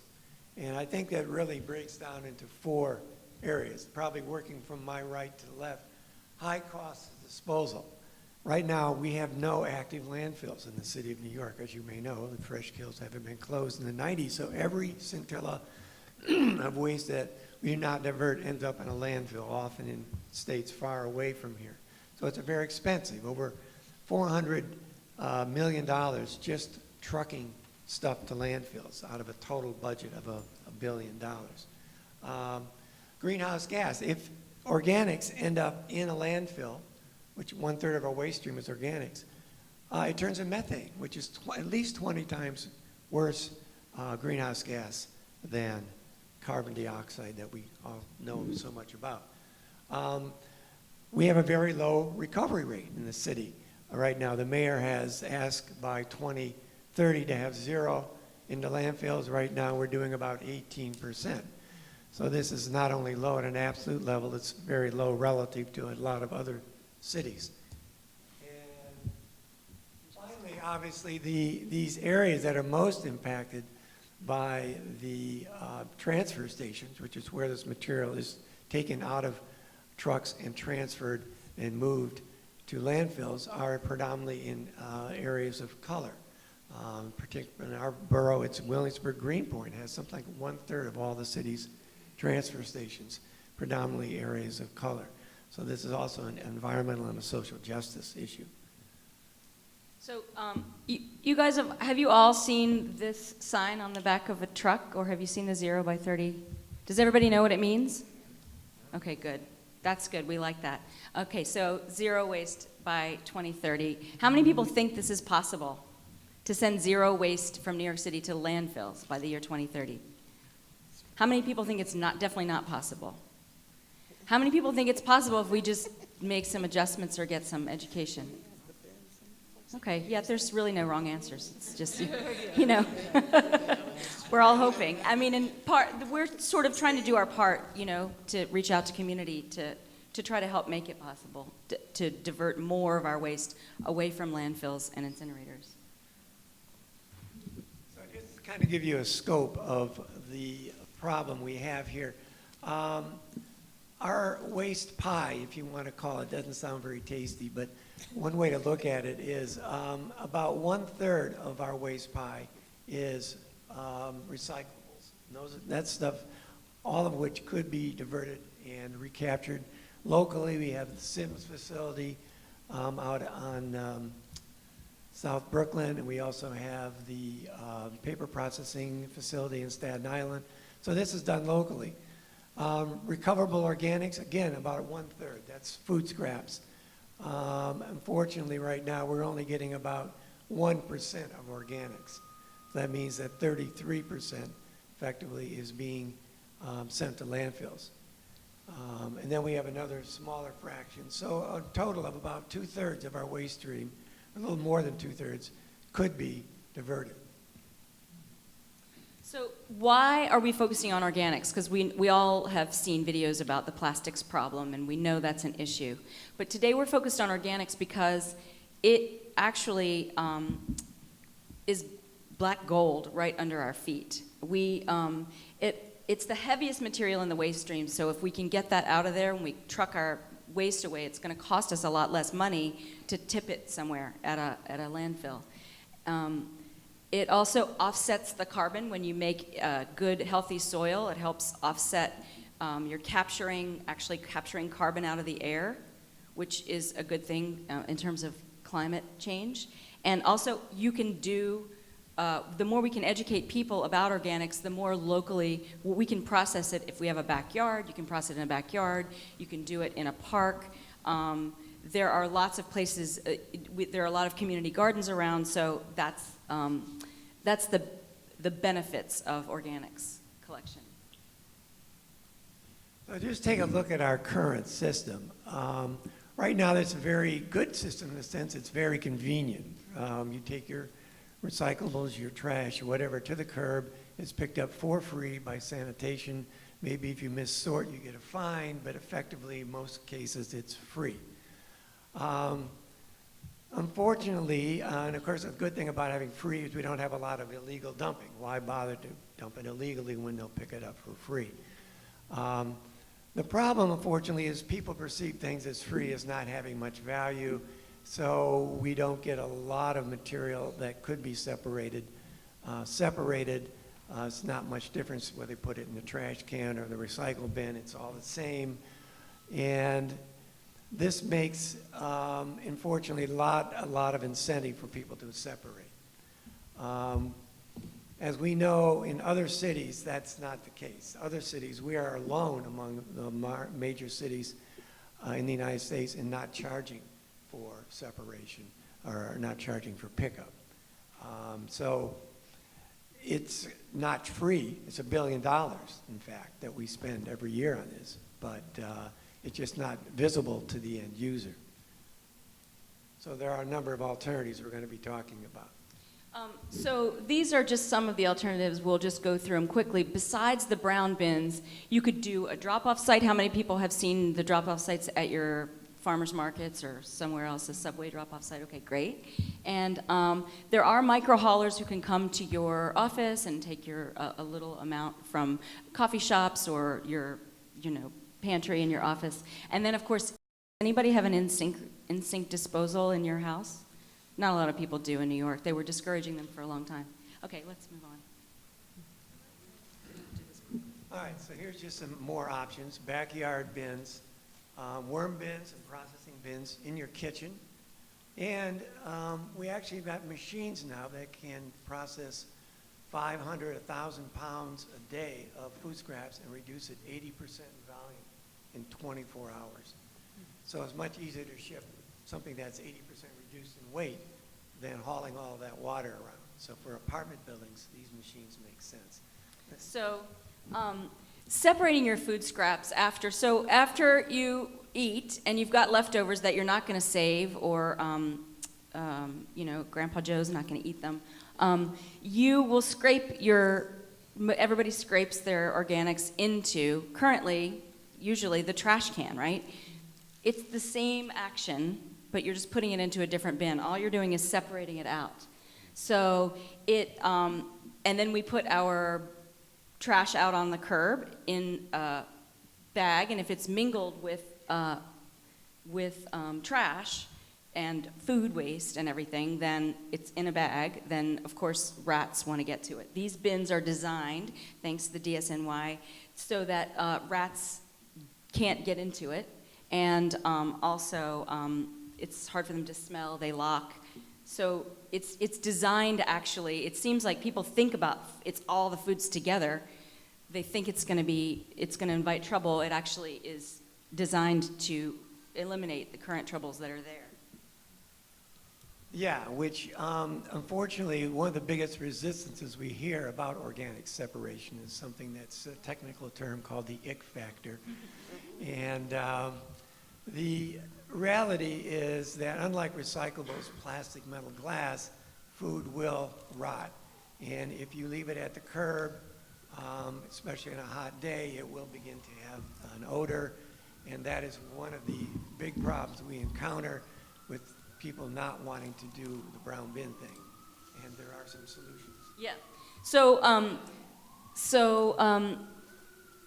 And I think that really breaks down into 4 areas, probably working from my right to the left. High cost of disposal. Right now, we have no active landfills in the city of New York. As you may know, the fresh kills haven't been closed in the 90s, so every scintilla of waste that we do not divert ends up in a landfill, often in states far away from here. So it's very expensive, over $400 million just trucking stuff to landfills out of a total budget of $1 billion. Greenhouse gas, if organics end up in a landfill, which 1/3 of our waste stream is organics, it turns into methane, which is at least 20 times worse greenhouse gas than carbon dioxide that we all know so much about. We have a very low recovery rate in the city. Right now, the mayor has asked by 20 30 to have 0 into landfills. Right now, we're doing about 18%. So this is not only low at an absolute level, it's very low relative to a lot of other cities. And finally, obviously, these areas that are most impacted by the transfer stations, which is where this material is taken out of trucks and transferred and moved to landfills, are predominantly in areas of color. Particularly in our borough, it's Williamsburg, Greenpoint has something like 1/3 of all the city's transfer stations, predominantly areas of color. So this is also an environmental and a social justice issue. So you guys, have you all seen this sign on the back of a truck, or have you seen the 0 by 30? Does everybody know what it means? Okay, good. That's good. We like that. Okay, so 0 waste by 2030. How many people think this is possible, to send 0 waste from New York City to landfills by the year 2030? How many people think it's definitely not possible? How many people think it's possible if we just make some adjustments or get some education? Okay, yeah, there's really no wrong answers. It's just, you know, we're all hoping. I mean, in part, we're sort of trying to do our part, you know, to reach out to community to try to help make it possible to divert more of our waste away from landfills and incinerators. So just to kind of give you a scope of the problem we have here. Our waste pie, if you want to call it, doesn't sound very tasty, but one way to look at it is about 1/3 of our waste pie is recyclables. That stuff, all of which could be diverted and recaptured. Locally, we have the Sims facility out on South Brooklyn, and we also have the paper processing facility in Staten Island. So this is done locally. Recoverable organics, again, about 1/3. That's food scraps. Unfortunately, right now, we're only getting about 1% of organics. So that means that 33% effectively is being sent to landfills. And then we have another smaller fraction. So a total of about 2/3 of our waste stream, a little more than 2/3, could be diverted. So why are we focusing on organics? Because we all have seen videos about the plastics problem, and we know that's an issue. But today we're focused on organics because it actually is black gold right under our feet. It's the heaviest material in the waste stream, so if we can get that out of there when we truck our waste away, it's going to cost us a lot less money to tip it somewhere at a landfill. It also offsets the carbon when you make good, healthy soil. It helps offset, you're actually capturing carbon out of the air, which is a good thing in terms of climate change. And also, you can do, the more we can educate people about organics, the more locally, we can process it. If we have a backyard, you can process it in a backyard. You can do it in a park. There are lots of places, there are a lot of community gardens around, so that's the benefits of organics collection. So just take a look at our current system. Right now, it's a very good system in the sense it's very convenient. You take your recyclables, your trash, or whatever to the curb. It's picked up for free by sanitation. Maybe if you miss sort, you get a fine, but effectively, in most cases, it's free. Unfortunately, and of course, the good thing about having free is we don't have a lot of illegal dumping. Why bother to dump it illegally when they'll pick it up for free? The problem, unfortunately, is people perceive things as free as not having much value, so we don't get a lot of material that could be separated. It's not much difference whether they put it in the trash can or the recycle bin. It's all the same. And this makes, unfortunately, a lot of incentive for people to separate. As we know, in other cities, that's not the case. Other cities, we are alone among the major cities in the United States in not charging for separation or not charging for pickup. So it's not free. It's $1 billion, in fact, that we spend every year on this. But it's just not visible to the end user. So there are a number of alternatives we're going to be talking about. So these are just some of the alternatives. We'll just go through them quickly. Besides the brown bins, you could do a drop-off site. How many people have seen the drop-off sites at your farmers markets or somewhere else, a Subway drop-off site? Okay, great. And there are micro haulers who can come to your office and take your a little amount from coffee shops or your pantry in your office. And then, of course, anybody have an in-sink disposal in your house? Not a lot of people do in New York. They were discouraging them for a long time. Okay, let's move on. All right, so here's just some more options. Backyard bins, worm bins and processing bins in your kitchen. And we actually got machines now that can process 500, 1,000 pounds a day of food scraps and reduce it 80% in volume in 24 hours. So it's much easier to ship something that's 80% reduced in weight than hauling all that water around. So for apartment buildings, these machines make sense. So separating your food scraps after you eat and you've got leftovers that you're not going to save or Grandpa Joe's not going to eat them, you will scrape everybody scrapes their organics into, currently, usually the trash can, right? It's the same action, but you're just putting it into a different bin. All you're doing is separating it out. So and then we put our trash out on the curb in a bag, and if it's mingled with trash and food waste and everything, then it's in a bag, then of course rats want to get to it. These bins are designed, thanks to the DSNY, so that rats can't get into it, and also it's hard for them to smell, they lock. So it's designed actually, it seems like people think about it's all the foods together, they think it's going to invite trouble. It actually is designed to eliminate the current troubles that are there. Yeah, which unfortunately one of the biggest resistances we hear about organic separation is something that's a technical term called the ick factor. And the reality is that unlike recyclables, plastic, metal, glass, food will rot. And if you leave it at the curb, especially on a hot day, it will begin to have an odor. And that is one of the big problems we encounter with people not wanting to do the brown bin thing. And there are some solutions. Yeah. So,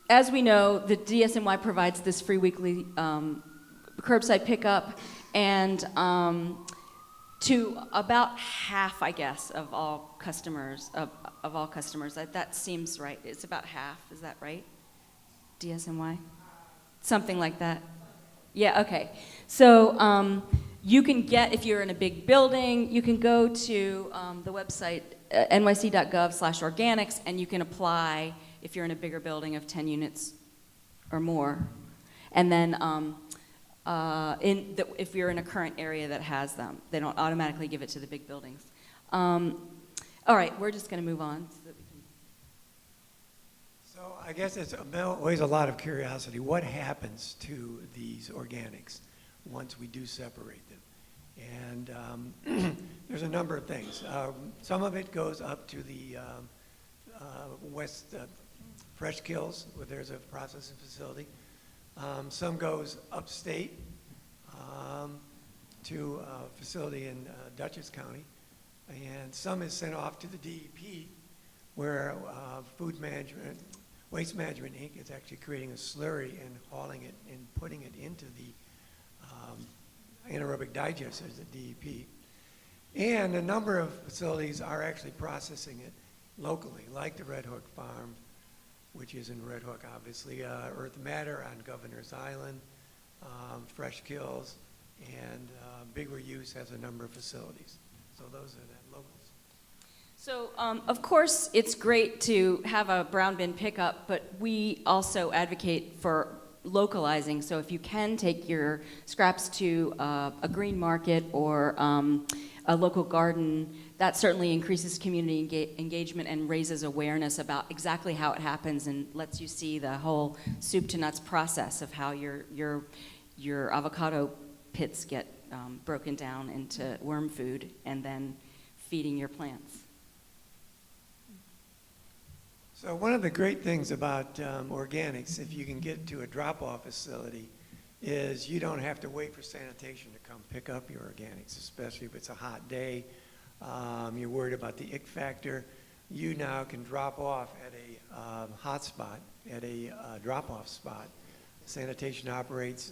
as we know, the DSNY provides this free weekly curbside pickup, and to about half, I guess, of all customers, that seems right. It's about half. Is that right? DSNY, something like that. Yeah. Okay. So you can get, if you're in a big building, you can go to the website nyc.gov/organics, and you can apply if you're in a bigger building of 10 units or more. And then if you're in a current area that has them, they don't automatically give it to the big buildings. All right, we're just going to move on. So I guess it's always a lot of curiosity. What happens to these organics once we do separate them? And there's a number of things. Some of it goes up to the West Fresh Kills, where there's a processing facility. Some goes upstate to a facility in Dutchess County. And some is sent off to the DEP, where Waste Management Inc. is actually creating a slurry and hauling it and putting it into the anaerobic digesters at DEP. And a number of facilities are actually processing it locally, like the Red Hook Farm, which is in Red Hook, obviously, Earth Matter on Governor's Island, Fresh Kills, and Bigger Use has a number of facilities. So those are the locals. So, of course, it's great to have a brown bin pickup, but we also advocate for localizing. So if you can take your scraps to a green market or a local garden, that certainly increases community engagement and raises awareness about exactly how it happens and lets you see the whole soup to nuts process of how your avocado pits get broken down into worm food and then feeding your plants. So one of the great things about organics, if you can get to a drop-off facility, is you don't have to wait for sanitation to come pick up your organics, especially if it's a hot day. You're worried about the ick factor. You now can drop off at a hot spot, at a drop-off spot. Sanitation operates.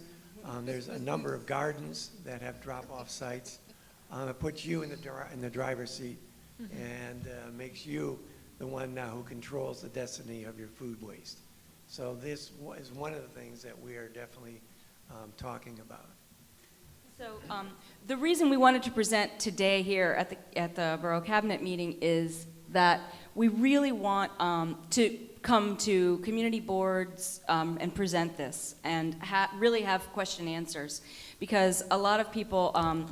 There's a number of gardens that have drop-off sites. It puts you in the driver's seat and makes you the one now who controls the destiny of your food waste. So this is one of the things that we are definitely talking about. So the reason we wanted to present today here at the Borough Cabinet meeting is that we really want to come to community boards and present this and really have question and answers, because a lot of people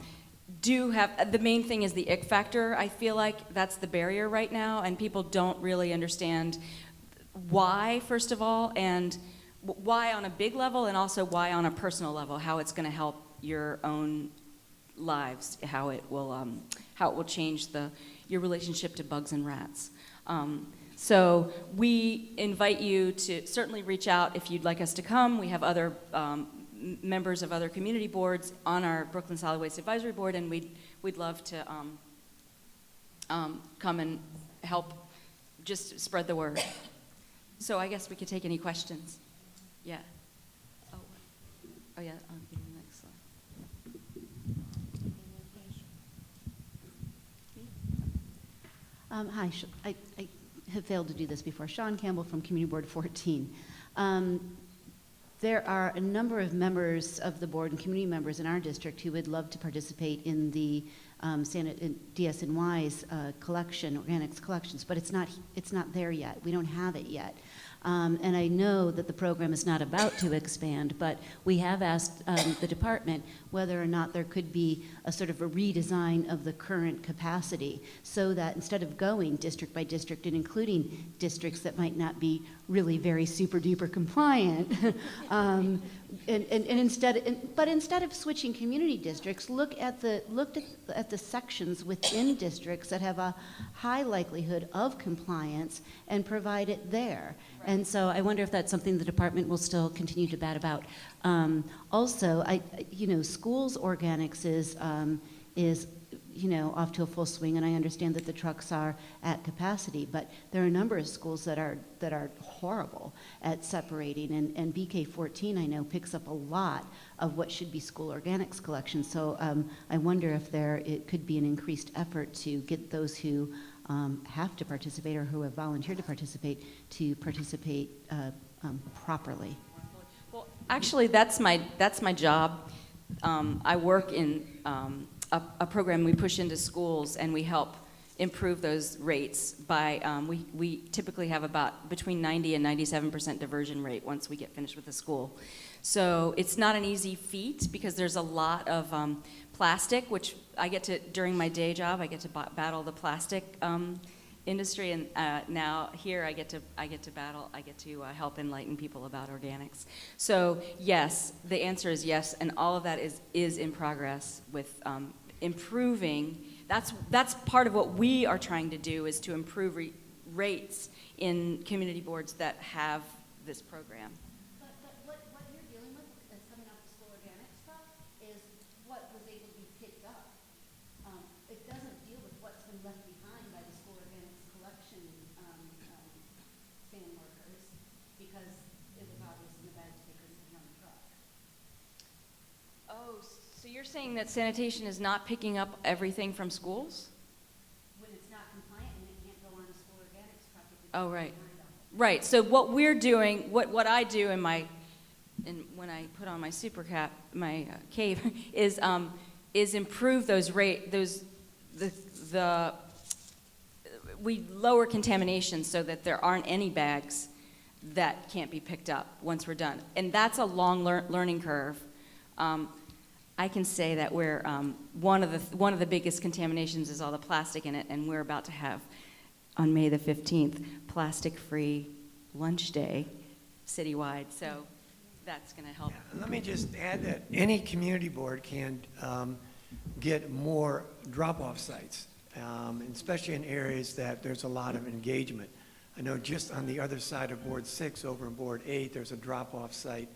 do have, the main thing is the ick factor. I feel like that's the barrier right now, and people don't really understand why, first of all, and why on a big level, and also why on a personal level, how it's going to help your own lives, how it will change your relationship to bugs and rats. So we invite you to certainly reach out if you'd like us to come. We have other members of other community boards on our Brooklyn Solid Waste Advisory Board, and we'd love to come and help just spread the word. So I guess we could take any questions. Yeah. Oh yeah, I'll give you the next slide. Hi, I have failed to do this before. Sean Campbell from Community Board 14. There are a number of members of the board and community members in our district who would love to participate in the DSNY's collection, organics collections, but it's not there yet. We don't have it yet. And I know that the program is not about to expand, but we have asked the department whether or not there could be a sort of a redesign of the current capacity, so that instead of going district by district and including districts that might not be really very super duper compliant, instead of switching community districts, look at the sections within districts that have a high likelihood of compliance and provide it there. Right. And so I wonder if that's something the department will still continue to bat about. Also, schools organics is off to a full swing, and I understand that the trucks are at capacity, but there are a number of schools that are horrible at separating, and BK14 I know picks up a lot of what should be school organics collection. So I wonder if it could be an increased effort to get those who have to participate or who have volunteered to participate properly. Well, actually, that's my job. I work in a program we push into schools, and we help improve those rates by, we typically have about between 90 and 97% diversion rate once we get finished with the school. So it's not an easy feat, because there's a lot of plastic, which I get to, during my day job, I get to battle the plastic industry, and now here I get to help enlighten people about organics. So yes, the answer is yes, and all of that is in progress with improving. That's part of what we are trying to do, is to improve rates in community boards that have this program. But what you're dealing with that's coming off the school organic stuff is what was able to be picked up. It doesn't deal with what's been left behind by the school organics collection sand workers, because it was obvious in the bags they couldn't be on the truck. Oh, so you're saying that sanitation is not picking up everything from schools? When it's not compliant and it can't go on a school organics truck. Oh, right. Right. So what we're doing, what I do when I put on my super cap, my cape, is improve those we lower contamination so that there aren't any bags that can't be picked up once we're done, and that's a long learning curve. I can say that we're one of the biggest contaminations is all the plastic in it, and we're about to have on May the 15th plastic-free lunch day citywide. So that's going to help. Yeah, let me just add that any community board can get more drop-off sites. and especially in areas that there's a lot of engagement. I know just on the other side of Board 6, over in Board 8, there's a drop-off site,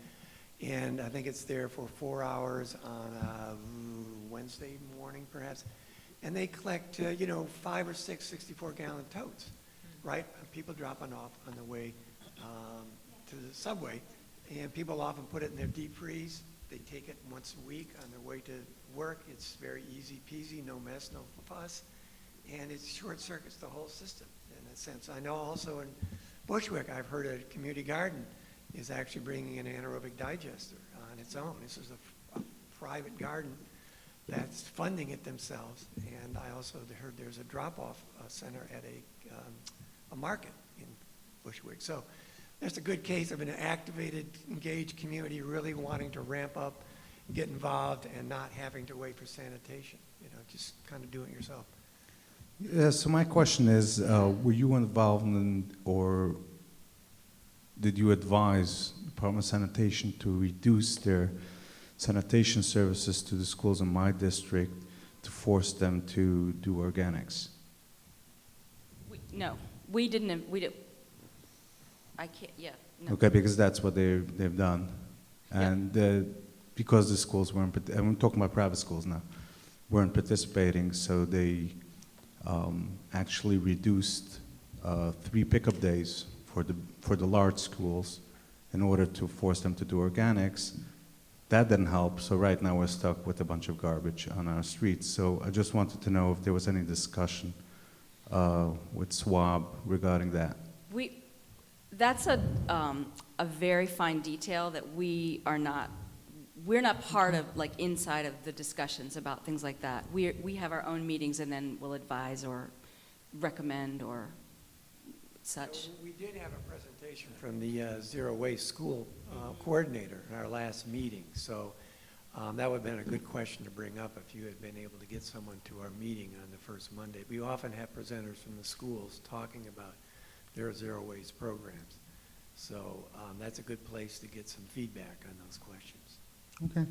and I think it's there for 4 hours on a Wednesday morning, perhaps, and they collect, 5 or 6 64-gallon totes, right? People dropping off on the way to the subway, and people often put it in their deep freeze. They take it once a week on their way to work. It's very easy peasy, no mess, no fuss, and it short circuits the whole system in a sense. I know also in Bushwick, I've heard a community garden is actually bringing an anaerobic digester on its own. This is a private garden that's funding it themselves, and I also heard there's a drop-off center at a market in Bushwick. So that's a good case of an activated, engaged community really wanting to ramp up, get involved, and not having to wait for sanitation, just kind of do it yourself. Yeah, so my question is, were you involved in, or did you advise Department of Sanitation to reduce their sanitation services to the schools in my district to force them to do organics? No, we didn't. I can't. Yeah. No. Okay, because that's what they've done, and because the schools weren't. I'm talking about private schools now, weren't participating, so they actually reduced 3 pickup days for the large schools in order to force them to do organics. That didn't help, so right now we're stuck with a bunch of garbage on our streets. So I just wanted to know if there was any discussion with SWAB regarding that. That's a very fine detail that we're not part of, like, inside of the discussions about things like that. We have our own meetings, and then we'll advise or recommend or such. So we did have a presentation from the Zero Waste School coordinator in our last meeting. So that would have been a good question to bring up if you had been able to get someone to our meeting on the first Monday. We often have presenters from the schools talking about their zero waste programs. So that's a good place to get some feedback on those questions. Okay.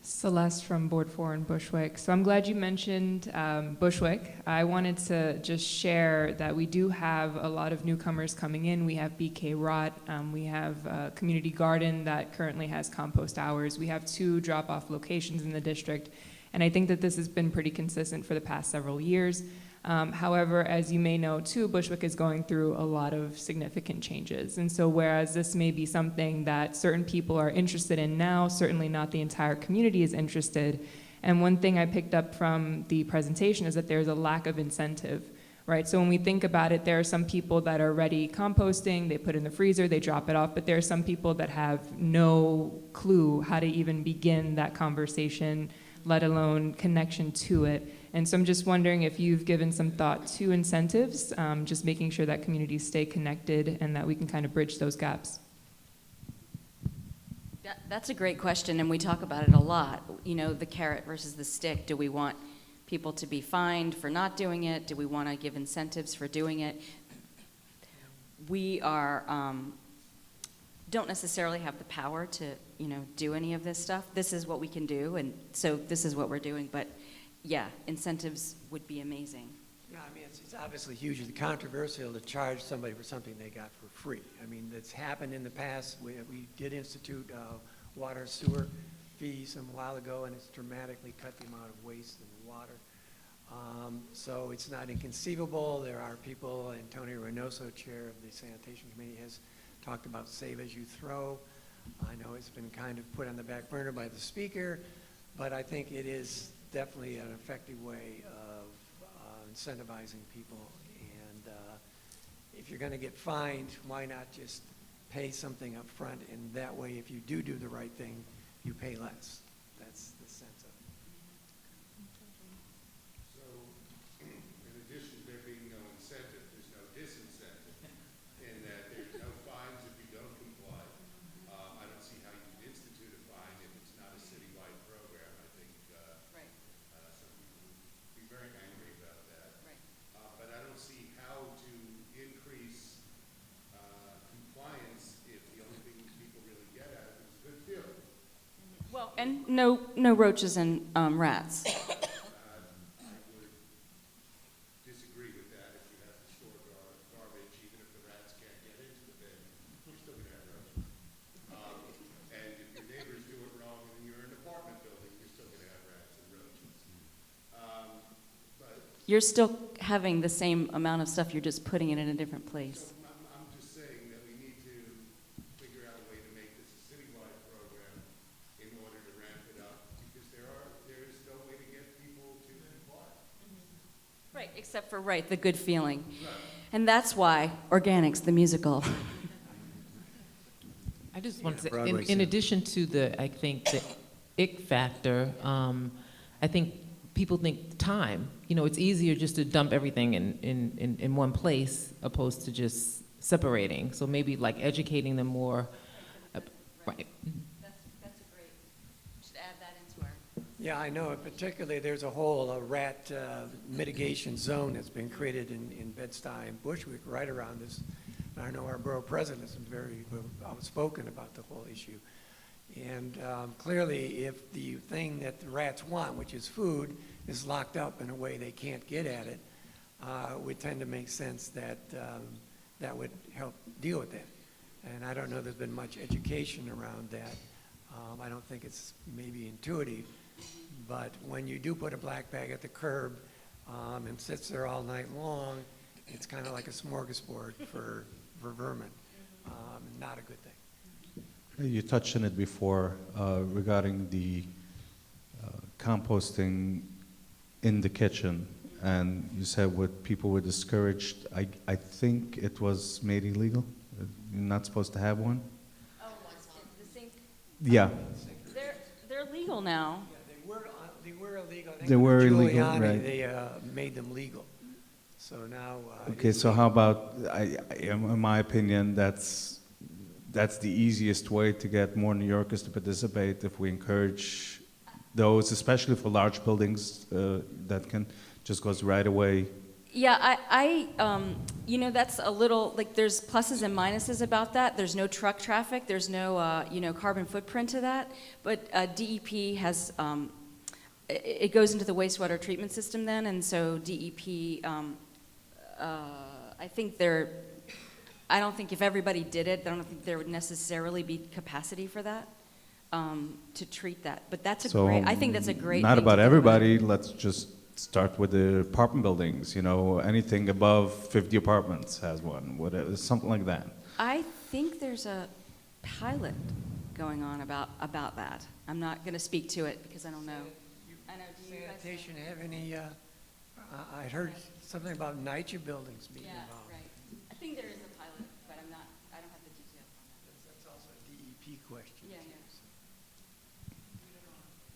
Celeste from Board 4 in Bushwick. So I'm glad you mentioned Bushwick. I wanted to just share that we do have a lot of newcomers coming in. We have BK Rot. We have a community garden that currently has compost hours. We have 2 drop-off locations in the district. And I think that this has been pretty consistent for the past several years. However, as you may know too, Bushwick is going through a lot of significant changes. And so whereas this may be something that certain people are interested in now, certainly not the entire community is interested. And one thing I picked up from the presentation is that there's a lack of incentive, right? So when we think about it, there are some people that are already composting, they put it in the freezer, they drop it off, but there are some people that have no clue how to even begin that conversation, let alone connection to it. And so I'm just wondering if you've given some thought to incentives, just making sure that communities stay connected and that we can kind of bridge those gaps. That's a great question, and we talk about it a lot. The carrot versus the stick. Do we want people to be fined for not doing it? Do we want to give incentives for doing it? We don't necessarily have the power to, do any of this stuff. This is what we can do, and so this is what we're doing. But yeah, incentives would be amazing. Yeah, I mean, it's obviously hugely controversial to charge somebody for something they got for free. I mean, it's happened in the past. We did institute water sewer fees a while ago, and it's dramatically cut the amount of waste in water. So it's not inconceivable. There are people, Antonio Reynoso, chair of the sanitation committee, has talked about save as you throw. I know it's been kind of put on the back burner by the speaker, but I think it is definitely an effective way of incentivizing people. And if you're going to get fined, why not just pay something up front? And that way, if you do the right thing, you pay less. That's the sense of it. So, in addition to there being no incentive, there's no disincentive in that there's no fines if you don't comply. I don't see how you can institute a fine if it's not a citywide program. I think Right. Some people would be very angry about that. Right. But I don't see how to increase compliance if the only thing people really get out of it is a good feeling. Well, And no roaches and rats. I would disagree with that. If you have to store garbage, even if the rats can't get into the bin, you're still gonna have roaches. And if your neighbors do it wrong and you're in an apartment building, you're still gonna have rats and roaches. But You're still having the same amount of stuff, you're just putting it in a different place. I'm just saying that we need to figure out a way to make this a citywide program in order to ramp it up, because there is no way to get people to comply. Right, except for, right, the good feeling. And that's why Organics, the musical. I just want to say, Broadway in scene. addition to I think, the ick factor, I think people think time. You know, it's easier just to dump everything in one place opposed to just separating. So maybe like educating them more, right. That's a great, just add that into our. Yeah, I know, particularly there's a whole rat mitigation zone that's been created in Bed-Stuy and Bushwick right around this. And I know our borough president is very outspoken about the whole issue. And clearly, if the thing that the rats want, which is food, is locked up in a way they can't get at it, it would tend to make sense that that would help deal with that. And I don't know there's been much education around that. I don't think it's maybe intuitive, but when you do put a black bag at the curb and sits there all night long, it's kind of like a smorgasbord for vermin. Not a good thing. You touched on it before regarding the composting in the kitchen, and you said what people were discouraged. I think it was made illegal. You're not supposed to have one. Oh, the sink. Yeah. They're legal now. Yeah, they were illegal. I think They were under illegal, Giuliani, right. They made them legal. So now. Okay, so how about, in my opinion, that's the easiest way to get more New Yorkers to participate if we encourage those, especially for large buildings that can just goes right away. Yeah, you know, that's a little, like, there's pluses and minuses about that. There's no truck traffic, there's no, you know, carbon footprint to that. But DEP has, it goes into the wastewater treatment system then, and so DEP, I think I don't think if everybody did it, I don't think there would necessarily be capacity for that, to treat that. But that's I think that's a great Not thing about to think everybody, let's just start with the apartment buildings, you know, anything above 50 apartments has one, whatever, something like that. I think there's a pilot going on about that. I'm not going to speak to it because I don't know. I know, do you guys? Sanitation have any, I heard something about NYCHA buildings being Yeah, involved. right. I think there is a pilot, but I don't have the details on that. That's also a DEP question. Yeah, yeah.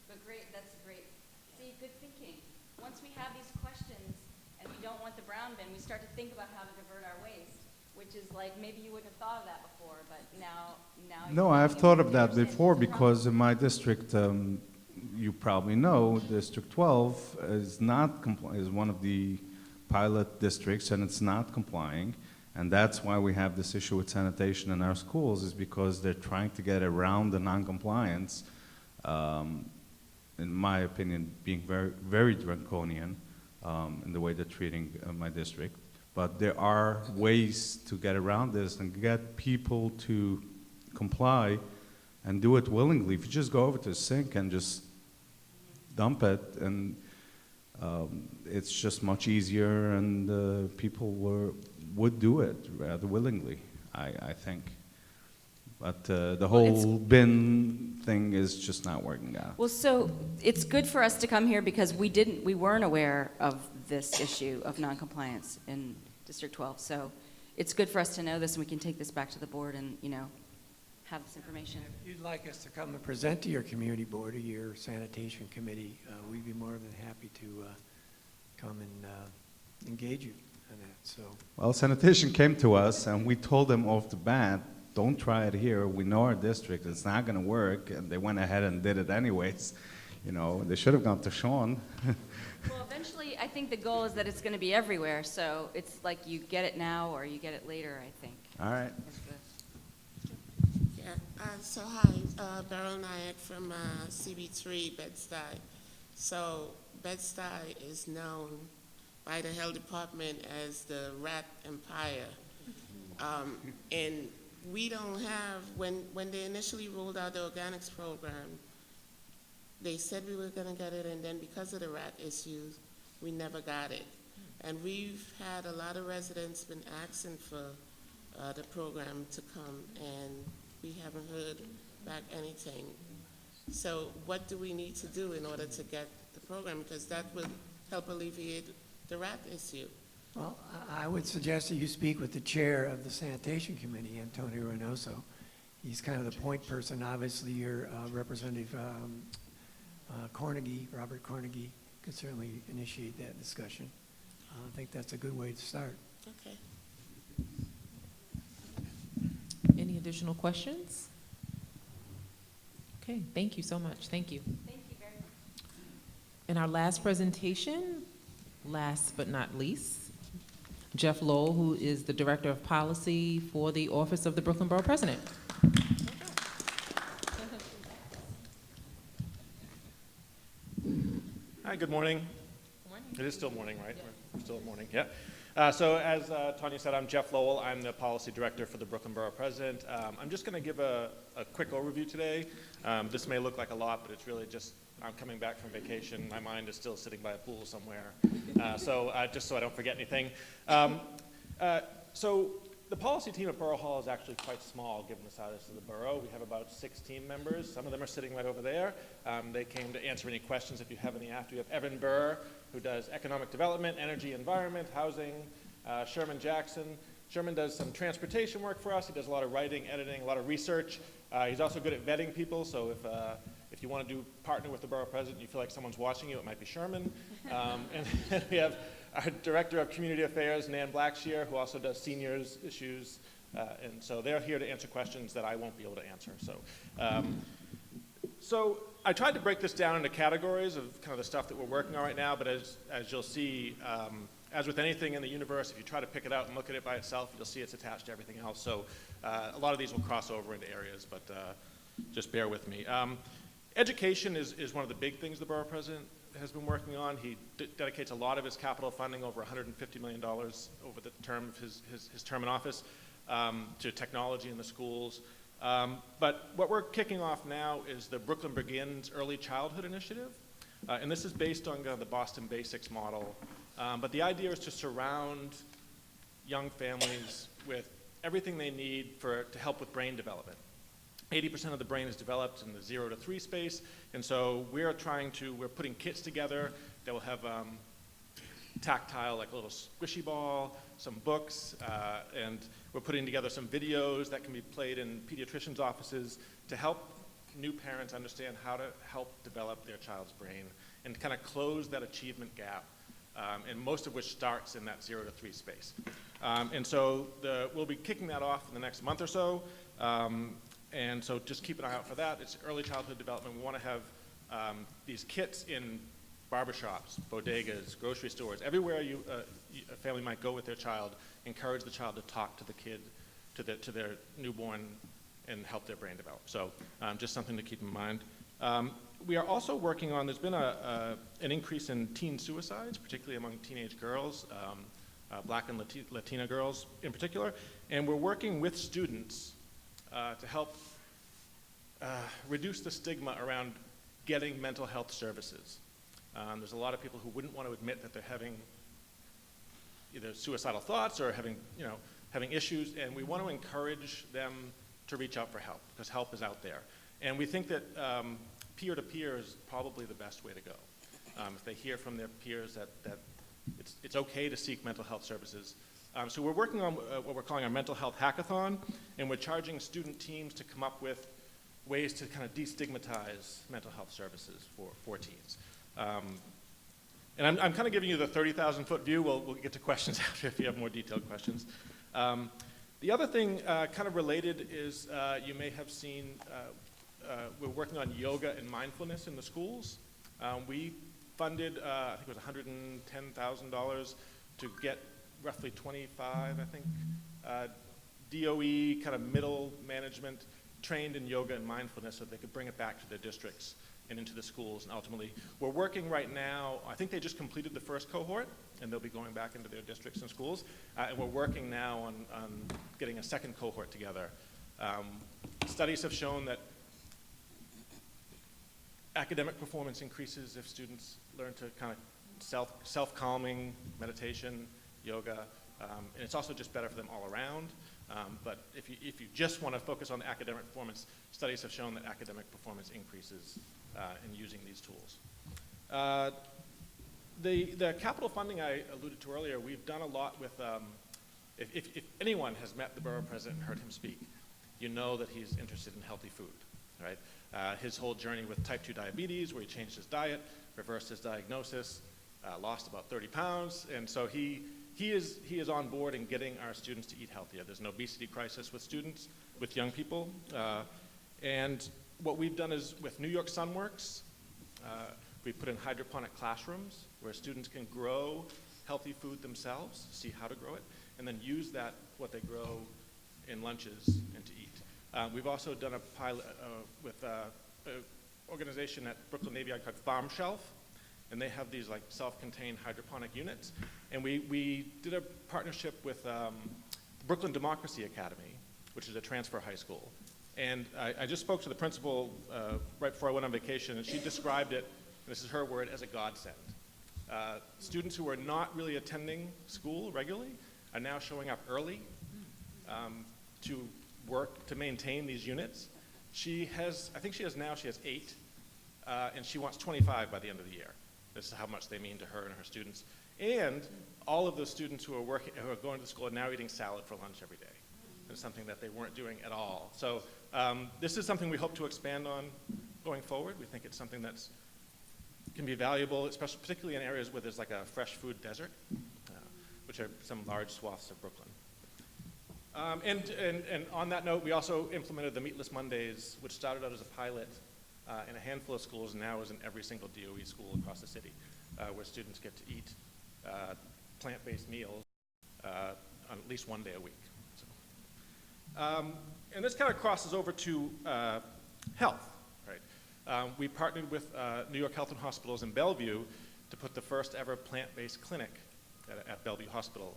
But great, that's great. See, good thinking. Once we have these questions and we don't want the brown bin, we start to think about how to divert our waste, which is like, maybe you wouldn't have thought of that before, but now. No, I've thought of that before because in my district, you probably know, District 12 is is one of the pilot districts and it's not complying. And that's why we have this issue with sanitation in our schools, is because they're trying to get around the non-compliance, in my opinion, being very, very draconian in the way they're treating my district. But there are ways to get around this and get people to comply and do it willingly. If you just go over to the sink and just dump it, and it's just much easier, and people would do it rather willingly, I think. But the whole bin thing is just not working out. Well, so it's good for us to come here because we weren't aware of this issue of noncompliance in District 12. So it's good for us to know this, and we can take this back to the board and, you know, have this information. If you'd like us to come and present to your community board or your sanitation committee, we'd be more than happy to come and engage you on that. So. Well, sanitation came to us, and we told them off the bat, don't try it here. We know our district. It's not going to work. And they went ahead and did it anyways. You know, they should have gone to Sean. Well, eventually, I think the goal is that it's going to be everywhere. So it's like you get it now or you get it later, I think. All right. Yeah, So hi, Beryl Nayak from CB3 Bed-Stuy. So Bed-Stuy is known by the health department as the rat empire. And we don't have, when they initially rolled out the organics program, they said we were gonna get it, and then because of the rat issues, we never got it. And we've had a lot of residents been asking for the program to come, and we haven't heard back anything. So what do we need to do in order to get the program? Because that would help alleviate the rat issue. Well, I would suggest that you speak with the chair of the sanitation committee, Antonio Reynoso. He's kind of the point person. Obviously, your Representative Carnegie, Robert Carnegie, could certainly initiate that discussion. I think that's a good way to start. Okay. Any additional questions? Okay, thank you so much. Thank you. Thank you very much. In our last presentation, last but not least, Jeff Lowell, who is the Director of Policy for the Office of the Brooklyn Borough President. Hi, good morning. It is still morning, right? We're still morning, yeah. So as Tanya said, I'm Jeff Lowell. I'm the Policy Director for the Brooklyn Borough President. I'm just going to give a quick overview today. This may look like a lot, but it's really just I'm coming back from vacation. My mind is still sitting by a pool somewhere. Just so I don't forget anything. So the policy team at Borough Hall is actually quite small given the size of the borough. We have about 6 team members. Some of them are sitting right over there. They came to answer any questions if you have any after. We have Evan Burr, who does economic development, energy, environment, housing. Sherman Jackson. Sherman does some transportation work for us. He does a lot of writing, editing, a lot of research. He's also good at vetting people, so if you want to partner with the borough president, you feel like someone's watching you, it might be Sherman. And we have our Director of Community Affairs, Nan Blackshear, who also does seniors issues. And so they're here to answer questions that I won't be able to answer. So I tried to break this down into categories of kind of the stuff that we're working on right now, but as you'll see, as with anything in the universe, if you try to pick it out and look at it by itself, you'll see it's attached to everything else. So a lot of these will cross over into areas, but just bear with me. Education is one of the big things the borough president has been working on. He dedicates a lot of his capital funding, over $150 million over the term of his term in office, to technology in the schools. But what we're kicking off now is the Brooklyn Begins Early Childhood Initiative. And this is based on the Boston Basics model. But the idea is to surround young families with everything they need to help with brain development. 80% of the brain is developed in the 0 to 3 space, and so we're putting kits together that will have tactile, like a little squishy ball, some books, and we're putting together some videos that can be played in pediatricians' offices to help new parents understand how to help develop their child's brain and kind of close that achievement gap, and most of which starts in that 0 to 3 space. And so we'll be kicking that off in the next month or so. And so just keep an eye out for that. It's early childhood development. We want to have these kits in barbershops, bodegas, grocery stores, everywhere a family might go with their child. Encourage the child to talk to the kid, to their newborn, and help their brain develop. So just something to keep in mind. We are also working on, there's been an increase in teen suicides, particularly among teenage girls, Black and Latina girls in particular, and we're working with students to help reduce the stigma around getting mental health services. There's a lot of people who wouldn't want to admit that they're having either suicidal thoughts or having issues, and we want to encourage them to reach out for help, because help is out there. And we think that peer-to-peer is probably the best way to go. If they hear from their peers that it's okay to seek mental health services. So we're working on what we're calling our mental health hackathon, and we're charging student teams to come up with ways to kind of destigmatize mental health services for teens. And I'm kind of giving you the 30,000-foot view. We'll get to questions after if you have more detailed questions. The other thing kind of related is you may have seen we're working on yoga and mindfulness in the schools. We funded, I think it was $110,000 to get roughly 25, I think, DOE kind of middle management trained in yoga and mindfulness so they could bring it back to their districts and into the schools. And ultimately, we're working right now, I think they just completed the first cohort, and they'll be going back into their districts and schools. And we're working now on getting a second cohort together. Studies have shown that academic performance increases if students learn to kind of self-calming, meditation, yoga, and it's also just better for them all around. But if you just want to focus on the academic performance, studies have shown that academic performance increases in using these tools. The capital funding I alluded to earlier, we've done a lot with, if anyone has met the borough president and heard him speak, you know that he's interested in healthy food, right? His whole journey with type 2 diabetes, where he changed his diet, reversed his diagnosis, lost about 30 pounds, and so he is on board in getting our students to eat healthier. There's an obesity crisis with students, with young people, and what we've done is with New York Sunworks, we put in hydroponic classrooms where students can grow healthy food themselves, see how to grow it, and then use that, what they grow, in lunches and to eat. We've also done a pilot with an organization at Brooklyn Navy called Farm Shelf, and they have these like self-contained hydroponic units. And we did a partnership with Brooklyn Democracy Academy, which is a transfer high school. And I just spoke to the principal right before I went on vacation, and she described it, and this is her word, as a godsend. Students who are not really attending school regularly are now showing up early to work to maintain these units. She has 8, and she wants 25 by the end of the year. This is how much they mean to her and her students. And all of those students who are going to school are now eating salad for lunch every day. It's something that they weren't doing at all. So this is something we hope to expand on going forward. We think it's something that can be valuable, especially particularly in areas where there's like a fresh food desert, which are some large swaths of Brooklyn. And on that note, we also implemented the Meatless Mondays, which started out as a pilot in a handful of schools and now is in every single DOE school across the city, where students get to eat plant-based meals on at least one day a week. So, and this kind of crosses over to health, right? We partnered with New York Health and Hospitals in Bellevue to put the first ever plant-based clinic at Bellevue Hospital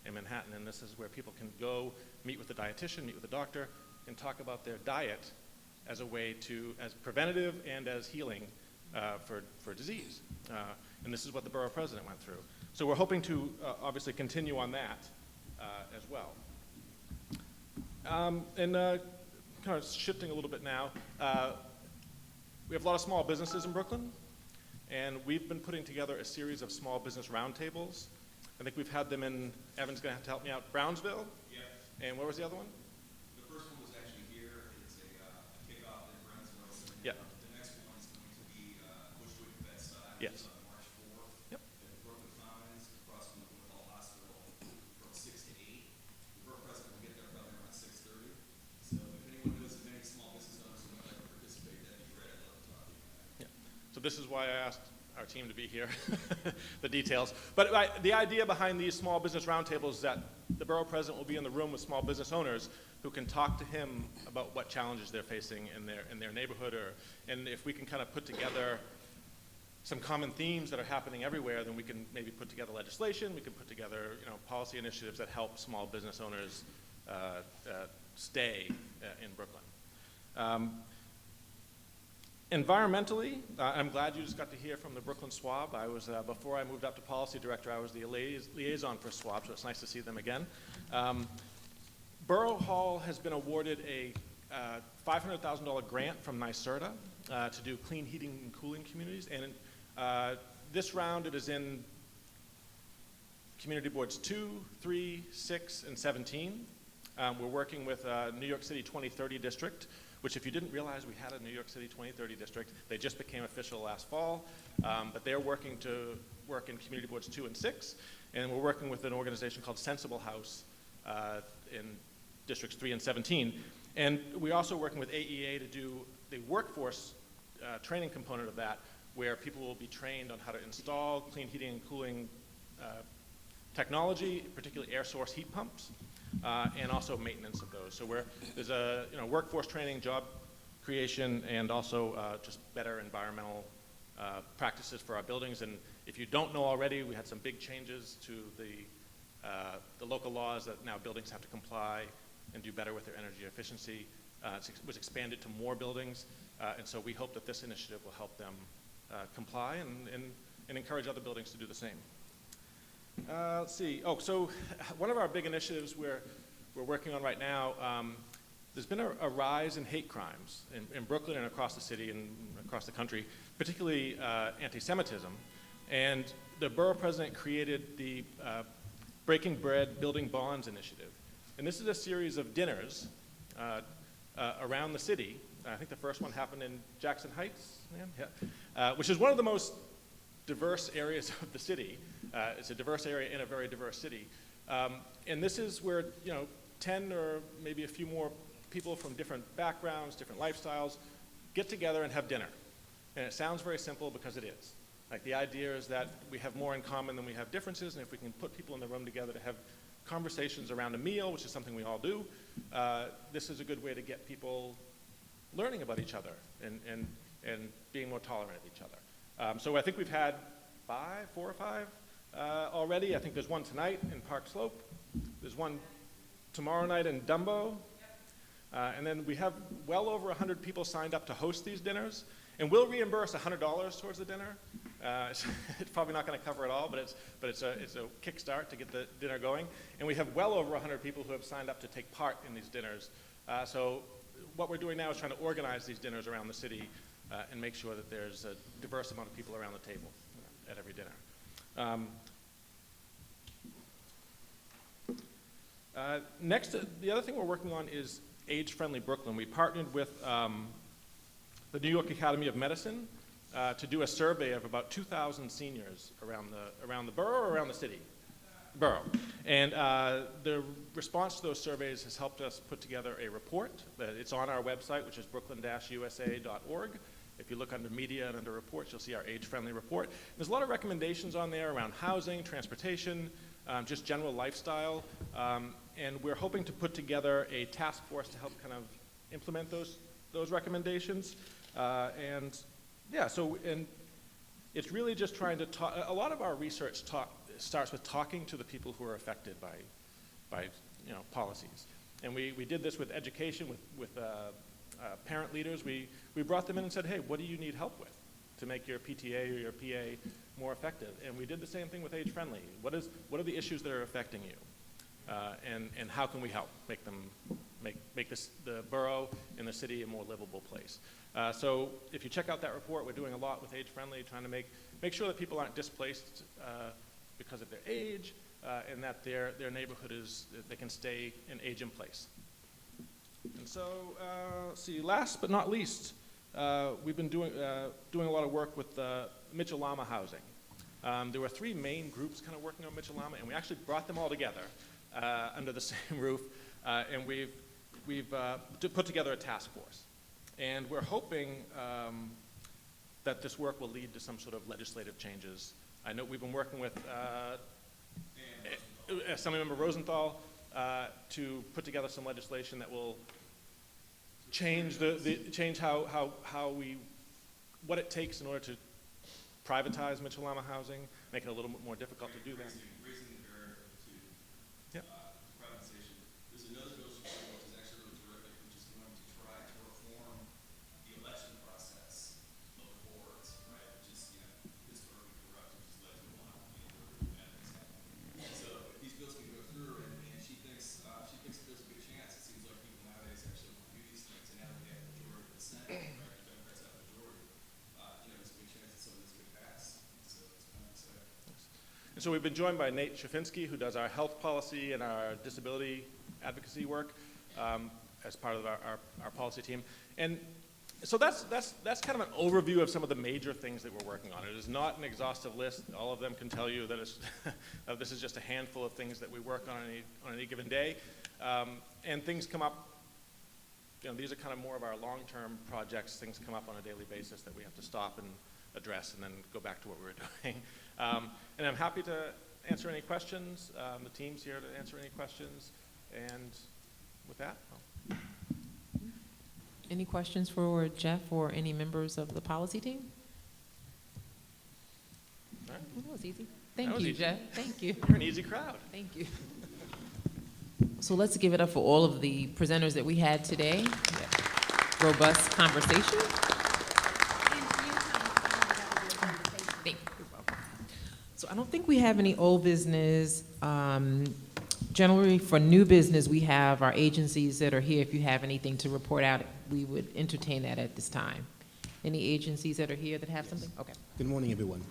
in Manhattan, and this is where people can go meet with a dietitian, meet with a doctor, and talk about their diet as a way to, as preventative and as healing for disease. And this is what the borough president went through. So we're hoping to obviously continue on that as well. And kind of shifting a little bit now, we have a lot of small businesses in Brooklyn, and we've been putting together a series of small business roundtables. I think we've had them in, Evan's going to have to help me out, Brownsville? Yeah. And where was the other one? The first one was actually here. It's a kickoff in Brownsville. Yeah. The next one is going to be Bushwick, Bedside. Yes. On March 4th. Yep. At Brooklyn Commons, across from the Brooklyn Hall Hospital, from 6 to 8. The borough president will get there probably around 6:30. So if anyone knows of any small business owners who might like to participate, that'd be great. I'd love to talk to you about it. Yeah. So this is why I asked our team to be here, the details. But the idea behind these small business roundtables is that the borough president will be in the room with small business owners who can talk to him about what challenges they're facing in their neighborhood, and if we can kind of put together some common themes that are happening everywhere, then we can maybe put together legislation, we can put together policy initiatives that help small business owners stay in Brooklyn. Environmentally, I'm glad you just got to hear from the Brooklyn Swab. I was, before I moved up to policy director, I was the liaison for Swab, so it's nice to see them again. Borough Hall has been awarded a $500,000 grant from NYSERDA to do clean heating and cooling communities, and this round it is in community boards 2, 3, 6, and 17. We're working with New York City 2030 district, which if you didn't realize we had a New York City 2030 district, they just became official last fall, but they're working to work in community boards 2 and 6, and we're working with an organization called Sensible House in districts 3 and 17. And we're also working with AEA to do the workforce training component of that, where people will be trained on how to install clean heating and cooling technology, particularly air source heat pumps. and also maintenance of those. So there's a workforce training, job creation, and also just better environmental practices for our buildings. And if you don't know already, we had some big changes to the local laws that now buildings have to comply and do better with their energy efficiency. It was expanded to more buildings, and so we hope that this initiative will help them comply and encourage other buildings to do the same. Let's see. Oh, so one of our big initiatives we're working on right now, there's been a rise in hate crimes in Brooklyn and across the city and across the country, particularly anti-Semitism. And the borough president created the Breaking Bread Building Bonds initiative. And this is a series of dinners around the city. I think the first one happened in Jackson Heights, which is one of the most diverse areas of the city. It's a diverse area in a very diverse city. And this is where 10 or maybe a few more people from different backgrounds, different lifestyles, get together and have dinner. And it sounds very simple because it is. Like, the idea is that we have more in common than we have differences, and if we can put people in the room together to have conversations around a meal, which is something we all do, this is a good way to get people learning about each other and being more tolerant of each other. So I think we've had 4 or 5 already. I think there's one tonight in Park Slope. There's one tomorrow night in Dumbo. And then we have well over 100 people signed up to host these dinners. And we'll reimburse $100 towards the dinner. It's probably not going to cover it all, but it's a kickstart to get the dinner going. And we have well over 100 people who have signed up to take part in these dinners. So what we're doing now is trying to organize these dinners around the city and make sure that there's a diverse amount of people around the table at every dinner. Next, the other thing we're working on is Age-Friendly Brooklyn. We partnered with the New York Academy of Medicine to do a survey of about 2,000 seniors around the borough or around the city? Borough. And the response to those surveys has helped us put together a report. It's on our website, which is brooklyn-usa.org. If you look under media and under reports, you'll see our age-friendly report. There's a lot of recommendations on there around housing, transportation, just general lifestyle. And we're hoping to put together a task force to help kind of implement those recommendations. And it's really just trying to talk. A lot of our research starts with talking to the people who are affected by policies. And we did this with education, with parent leaders. We brought them in and said, hey, what do you need help with to make your PTA or your PA more effective? And we did the same thing with Age Friendly. What are the issues that are affecting you? And how can we help make the borough and the city a more livable place? So if you check out that report, we're doing a lot with Age Friendly, trying to make sure that people aren't displaced because of their age, and that their neighborhood they can stay and age in place. And so, let's see, last but not least, we've been doing a lot of work with Mitchell-Lama housing. There were 3 main groups kind of working on Mitchell-Lama, and we actually brought them all together under the same roof, and we've put together a task force. And we're hoping that this work will lead to some sort of legislative changes. I know we've been working with Assemblymember Rosenthal to put together some legislation that will change what it takes in order to privatize Mitchell-Lama housing, make it a little bit more difficult to do that. Raising the barrier to privatization. There's another bill which is actually really terrific, which is going to try to reform the election process of the boards, right? Which is, historically corrupt, which has led to a lot of bad things happening. So if these bills can go through, and she thinks that there's a good chance. It seems like people nowadays actually want to do these things, and now that they have the majority of the Senate, right? The Democrats have the majority. There's a good chance that some of this could pass. So it's kind of exciting. And so we've been joined by Nate Shafinsky, who does our health policy and our disability advocacy work as part of our policy team. And so that's kind of an overview of some of the major things that we're working on. It is not an exhaustive list. All of them can tell you that this is just a handful of things that we work on any given day. And things come up. These are kind of more of our long-term projects. Things come up on a daily basis that we have to stop and address and then go back to what we were doing. And I'm happy to answer any questions. The team's here to answer any questions. And with that, Any questions for Jeff or any members of the policy team? all right. Well, that was easy. That Thank was you, easy. Jeff. Thank you. You're an easy crowd. Thank you. So let's give it up for all of the presenters that we had today. Robust conversation. Thank you. So I don't think we have any old business. Generally, for new business, we have our agencies that are here. If you have anything to report out, we would entertain that at this time. Any agencies that are here that have something? Okay. Good morning, everyone.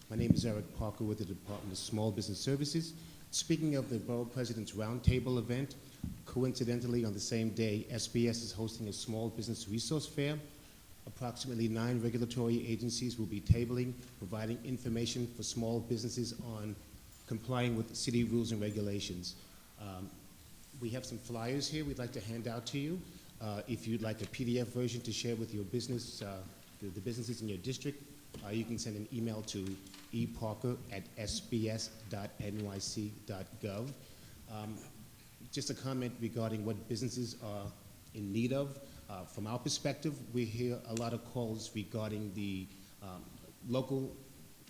My name is Eric Parker with the Department of Small Business Services. Speaking of the Borough President's Roundtable event, coincidentally, on the same day, SBS is hosting a small business resource fair. Approximately 9 regulatory agencies will be tabling, providing information for small businesses on complying with city rules and regulations. We have some flyers here we'd like to hand out to you. If you'd like a PDF version to share with your business, the businesses in your district, you can send an email to eparker@sbs.nyc.gov. Just a comment regarding what businesses are in need of. From our perspective, we hear a lot of calls regarding the local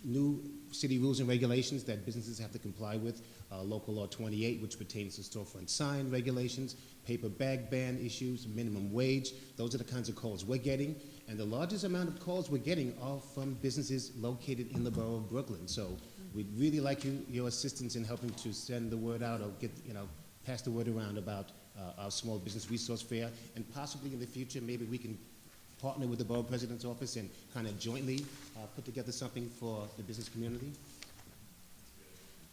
new city rules and regulations that businesses have to comply with. Local Law 28, which pertains to storefront sign regulations, paper bag ban issues, minimum wage. Those are the kinds of calls we're getting. And the largest amount of calls we're getting are from businesses located in the borough of Brooklyn. So we'd really like your assistance in helping to send the word out or pass the word around about our small business resource fair. And possibly in the future, maybe we can partner with the Borough President's Office and kind of jointly put together something for the business community.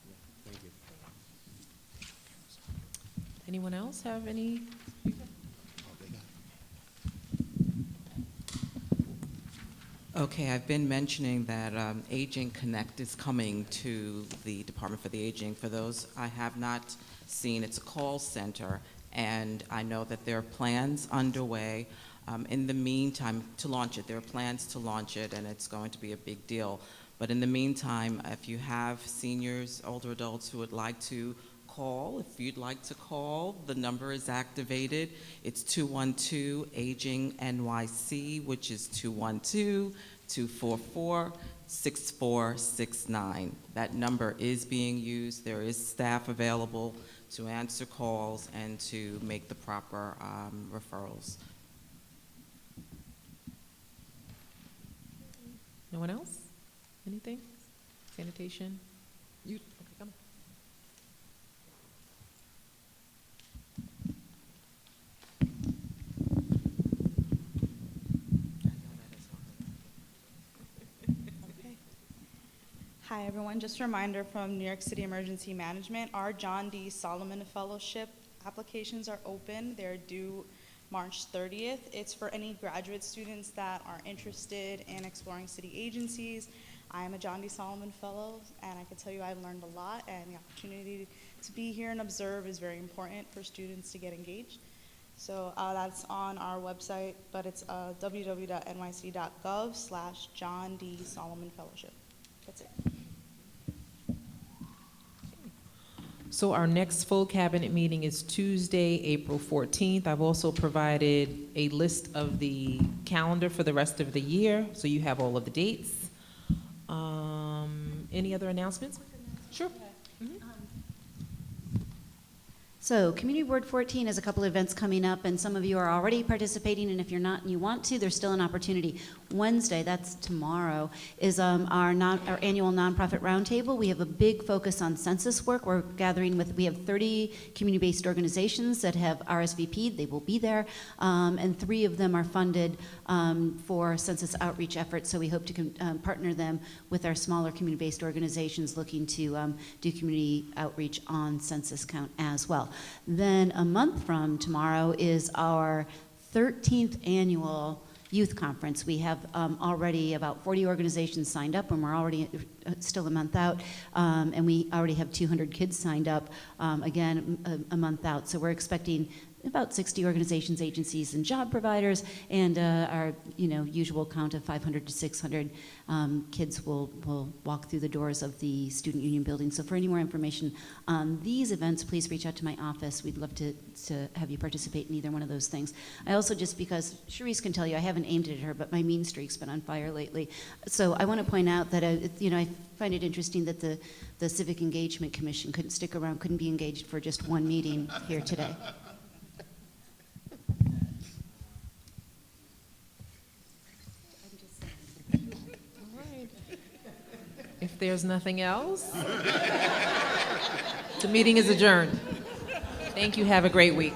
Yeah, thank you. Anyone else have any? Okay, I've been mentioning that Aging Connect is coming to the Department for the Aging. For those I have not seen, it's a call center, and I know that there are plans underway. In the meantime, to launch it, there are plans to launch it, and it's going to be a big deal. But in the meantime, if you have seniors, older adults who would like to call, if you'd like to call, the number is activated. It's 212-AGING-NYC, which is 212-244-6469. That number is being used. There is staff available to answer calls and to make the proper referrals. No one else? Anything? Sanitation? You? Okay, come on. Hi, everyone. Just a reminder from New York City Emergency Management, our John D. Solomon Fellowship applications are open. They're due March 30th. It's for any graduate students that are interested in exploring city agencies. I am a John D. Solomon Fellow, and I can tell you I've learned a lot, and the opportunity to be here and observe is very important for students to get engaged. So that's on our website, but it's www.nyc.gov/John D. Solomon Fellowship. That's it. So our next full cabinet meeting is Tuesday, April 14th. I've also provided a list of the calendar for the rest of the year, so you have all of the dates. Any other announcements? Sure. So Community Board 14 has a couple of events coming up, and some of you are already participating, and if you're not and you want to, there's still an opportunity. Wednesday, that's tomorrow, is our annual nonprofit roundtable. We have a big focus on census work. We have 30 community-based organizations that have RSVP'd. They will be there, and 3 of them are funded for census outreach efforts, so we hope to partner them with our smaller community-based organizations looking to do community outreach on census count as well. Then a month from tomorrow is our 13th annual youth conference. We have already about 40 organizations signed up, and we're already still a month out, and we already have 200 kids signed up, again, a month out. So we're expecting about 60 organizations, agencies, and job providers, and our usual count of 500 to 600 kids will walk through the doors of the Student Union building. So for any more information on these events, please reach out to my office. We'd love to have you participate in either one of those things. I also, just because Charisse can tell you, I haven't aimed it at her, but my mean streak's been on fire lately. So I want to point out that I find it interesting that the Civic Engagement Commission couldn't stick around, couldn't be engaged for just one meeting here today. If there's nothing else, the meeting is adjourned. Thank you. Have a great week.